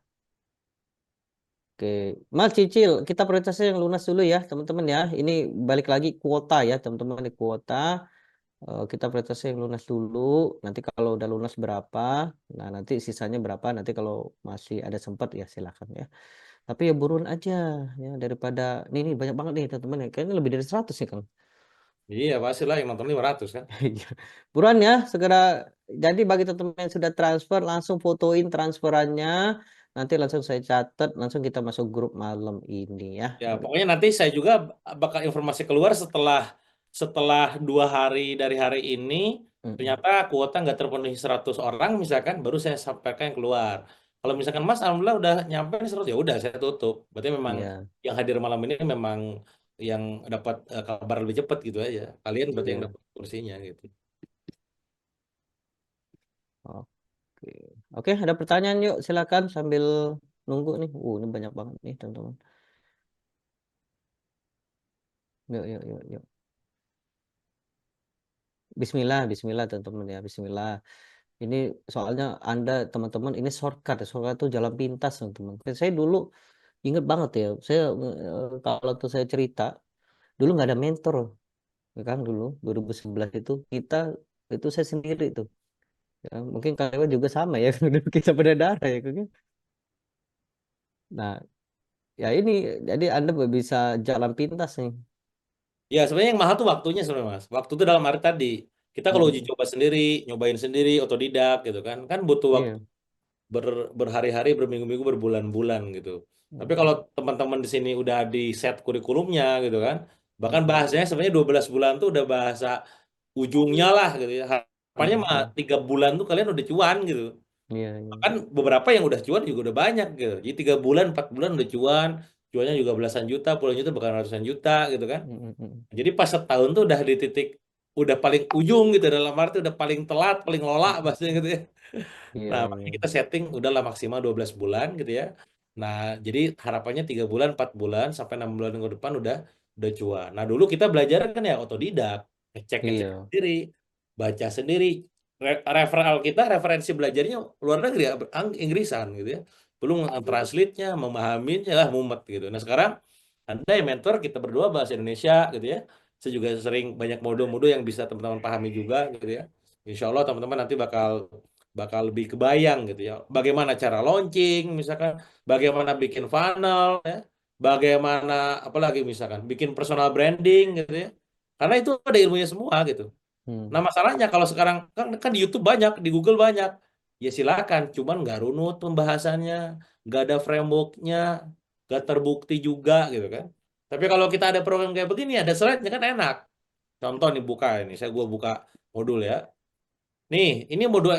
Oke, Mas cicil, kita prioritasnya yang lunas dulu ya, teman-teman ya. Ini balik lagi kuota ya, teman-teman. Ini kuota, kita prioritasnya yang lunas dulu. Nanti kalau udah lunas berapa, nah nanti sisanya berapa. Nanti kalau masih ada sempat ya silakan ya. Tapi ya buruan aja ya daripada ini banyak banget nih teman-teman ya. Kayaknya lebih dari 100 ya, Kang. Iya, pasti lah yang nonton 500 kan. Iya. Buruan ya, segera. Jadi bagi teman-teman yang sudah transfer, langsung fotoin transferannya. Nanti langsung saya catat, langsung kita masuk grup malam ini ya. Ya, pokoknya nanti saya juga bakal informasi keluar setelah 2 hari dari hari ini, ternyata kuota nggak terpenuhi 100 orang, misalkan, baru saya sampaikan yang keluar. Kalau misalkan Mas, alhamdulillah udah nyampe 100, ya udah saya tutup. Berarti memang Iya, yang hadir malam ini memang yang dapat kabar lebih cepat gitu aja. Kalian berarti yang iya. dapat kursinya gitu. Oke. Oke, ada pertanyaan yuk, silakan sambil nunggu nih. Ini banyak banget nih, teman-teman. Yuk. Bismillah, teman-teman ya. Bismillah. Ini soalnya Anda, teman-teman, ini shortcut. Shortcut itu jalan pintas, teman-teman. Saya dulu inget banget ya. Saya kalau tuh saya cerita, dulu nggak ada mentor, ya kan dulu 2011 itu itu saya sendiri tuh. Ya, mungkin kalian juga sama ya, kita berdarah ya, Kang, ya. Nah, ya ini jadi Anda bisa jalan pintas nih. Ya, sebenarnya yang mahal tuh waktunya sebenarnya, Mas. Waktu itu dalam arti tadi, kita kalau uji Mm-mm. coba sendiri, nyobain sendiri, otodidak gitu kan butuh waktu Iya. berhari-hari, berminggu-minggu, berbulan-bulan gitu. Tapi kalau Mm-mm. teman-teman di sini udah di set kurikulumnya gitu kan, bahkan Mm-mm. bahasanya sebenarnya 12 bulan tuh udah bahasa ujungnya lah gitu ya. Harapannya mah Mm-mm. 3 bulan tuh kalian udah cuan gitu. Iya. Kan beberapa yang udah cuan juga udah banyak gitu. Jadi 3 bulan, 4 bulan udah cuannya juga belasan juta, puluhan juta, bahkan ratusan juta gitu kan. Mm-mm. Jadi pas setahun tuh udah di titik udah paling ujung gitu, dalam arti udah paling telat, paling lola Mm-mm. bahasanya gitu ya. Iya, Nah, iya. makanya kita setting udahlah maksimal 12 bulan gitu ya. Nah, jadi harapannya 3 bulan, 4 bulan sampai 6 bulan ke depan udah cuan. Nah, dulu kita belajar kan ya otodidak, ngecek Iya. sendiri, baca sendiri. Referensi kita, referensi belajarnya luar negeri ya, Inggrisan gitu ya. Belum translate-nya, memahaminya lah mumet gitu. Nah, sekarang Anda yang mentor, kita berdua bahasa Indonesia gitu ya. Saya juga sering banyak modo-modo yang bisa teman-teman pahami juga gitu ya. Insya Allah teman-teman nanti bakal bakal lebih kebayang gitu ya. Bagaimana cara launching misalkan, bagaimana bikin funnel ya, bagaimana apalagi misalkan bikin personal branding gitu ya. Karena itu ada ilmunya semua gitu. Nah, Hmm. masalahnya kalau sekarang kan di YouTube banyak, di Google banyak. Ya silakan, cuman nggak runut pembahasannya, nggak ada frameworknya, nggak terbukti juga gitu kan. Tapi kalau kita ada program kayak begini, ada slide-nya kan enak. Contoh nih buka ini, gua buka modul ya. Nih, ini modul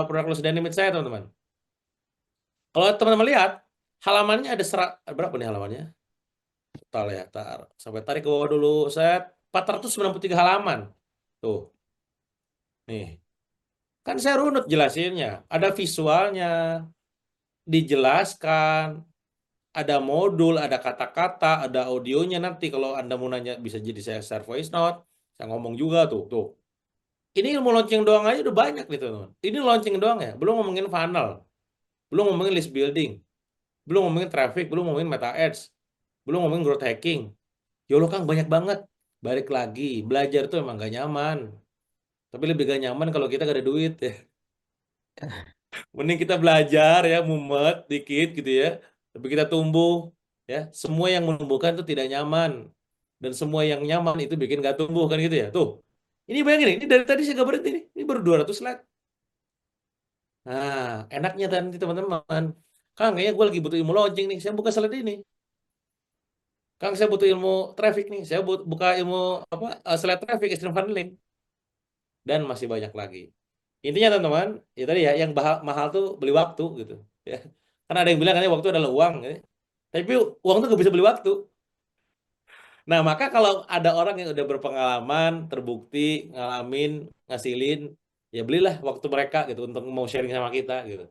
produk loss dynamic saya teman-teman. Kalau teman-teman lihat, halamannya ada berapa nih halamannya? Total ya, sampai tarik ke bawah dulu. Saya 493 halaman. Tuh, nih. Kan saya runut jelasinnya. Ada visualnya, dijelaskan, ada modul, ada kata-kata, ada audionya nanti. Kalau Anda mau nanya, bisa jadi saya share voice note. Saya ngomong juga tuh. Ini ilmu launching doang aja udah banyak nih teman-teman. Ini launching doang ya, belum ngomongin funnel, belum ngomongin list building, belum ngomongin traffic, belum ngomongin meta ads, belum ngomongin growth hacking. Ya Allah Kang, banyak banget. Balik lagi, belajar tuh emang gak nyaman. Tapi lebih gak nyaman kalau kita gak ada duit ya. Mending kita belajar ya, mumet dikit gitu ya. Tapi kita tumbuh ya. Semua yang menumbuhkan itu tidak nyaman. Dan semua yang nyaman itu bikin gak tumbuh kan gitu ya. Tuh. Ini bayangin nih, ini dari tadi saya gak berhenti nih. Ini baru 200 slide. Nah, enaknya nanti teman-teman. Kang, kayaknya gue lagi butuh ilmu launching nih. Saya buka slide ini. Kang, saya butuh ilmu traffic nih. Saya buka ilmu apa? Slide traffic, extreme funneling. dan masih banyak lagi. Intinya teman-teman, ya tadi ya yang mahal tuh beli waktu gitu ya. Karena ada yang bilang katanya waktu adalah uang ya. Tapi uang tuh gak bisa beli waktu. Nah, maka kalau ada orang yang udah berpengalaman, terbukti, ngalamin, ngasilin, ya belilah waktu mereka gitu untuk mau sharing sama kita gitu.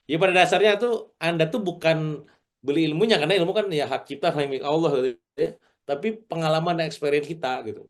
Ya pada dasarnya tuh Anda tuh bukan beli ilmunya, karena ilmu kan ya hak kita, hak milik Allah gitu ya. Tapi pengalaman dan experience kita gitu.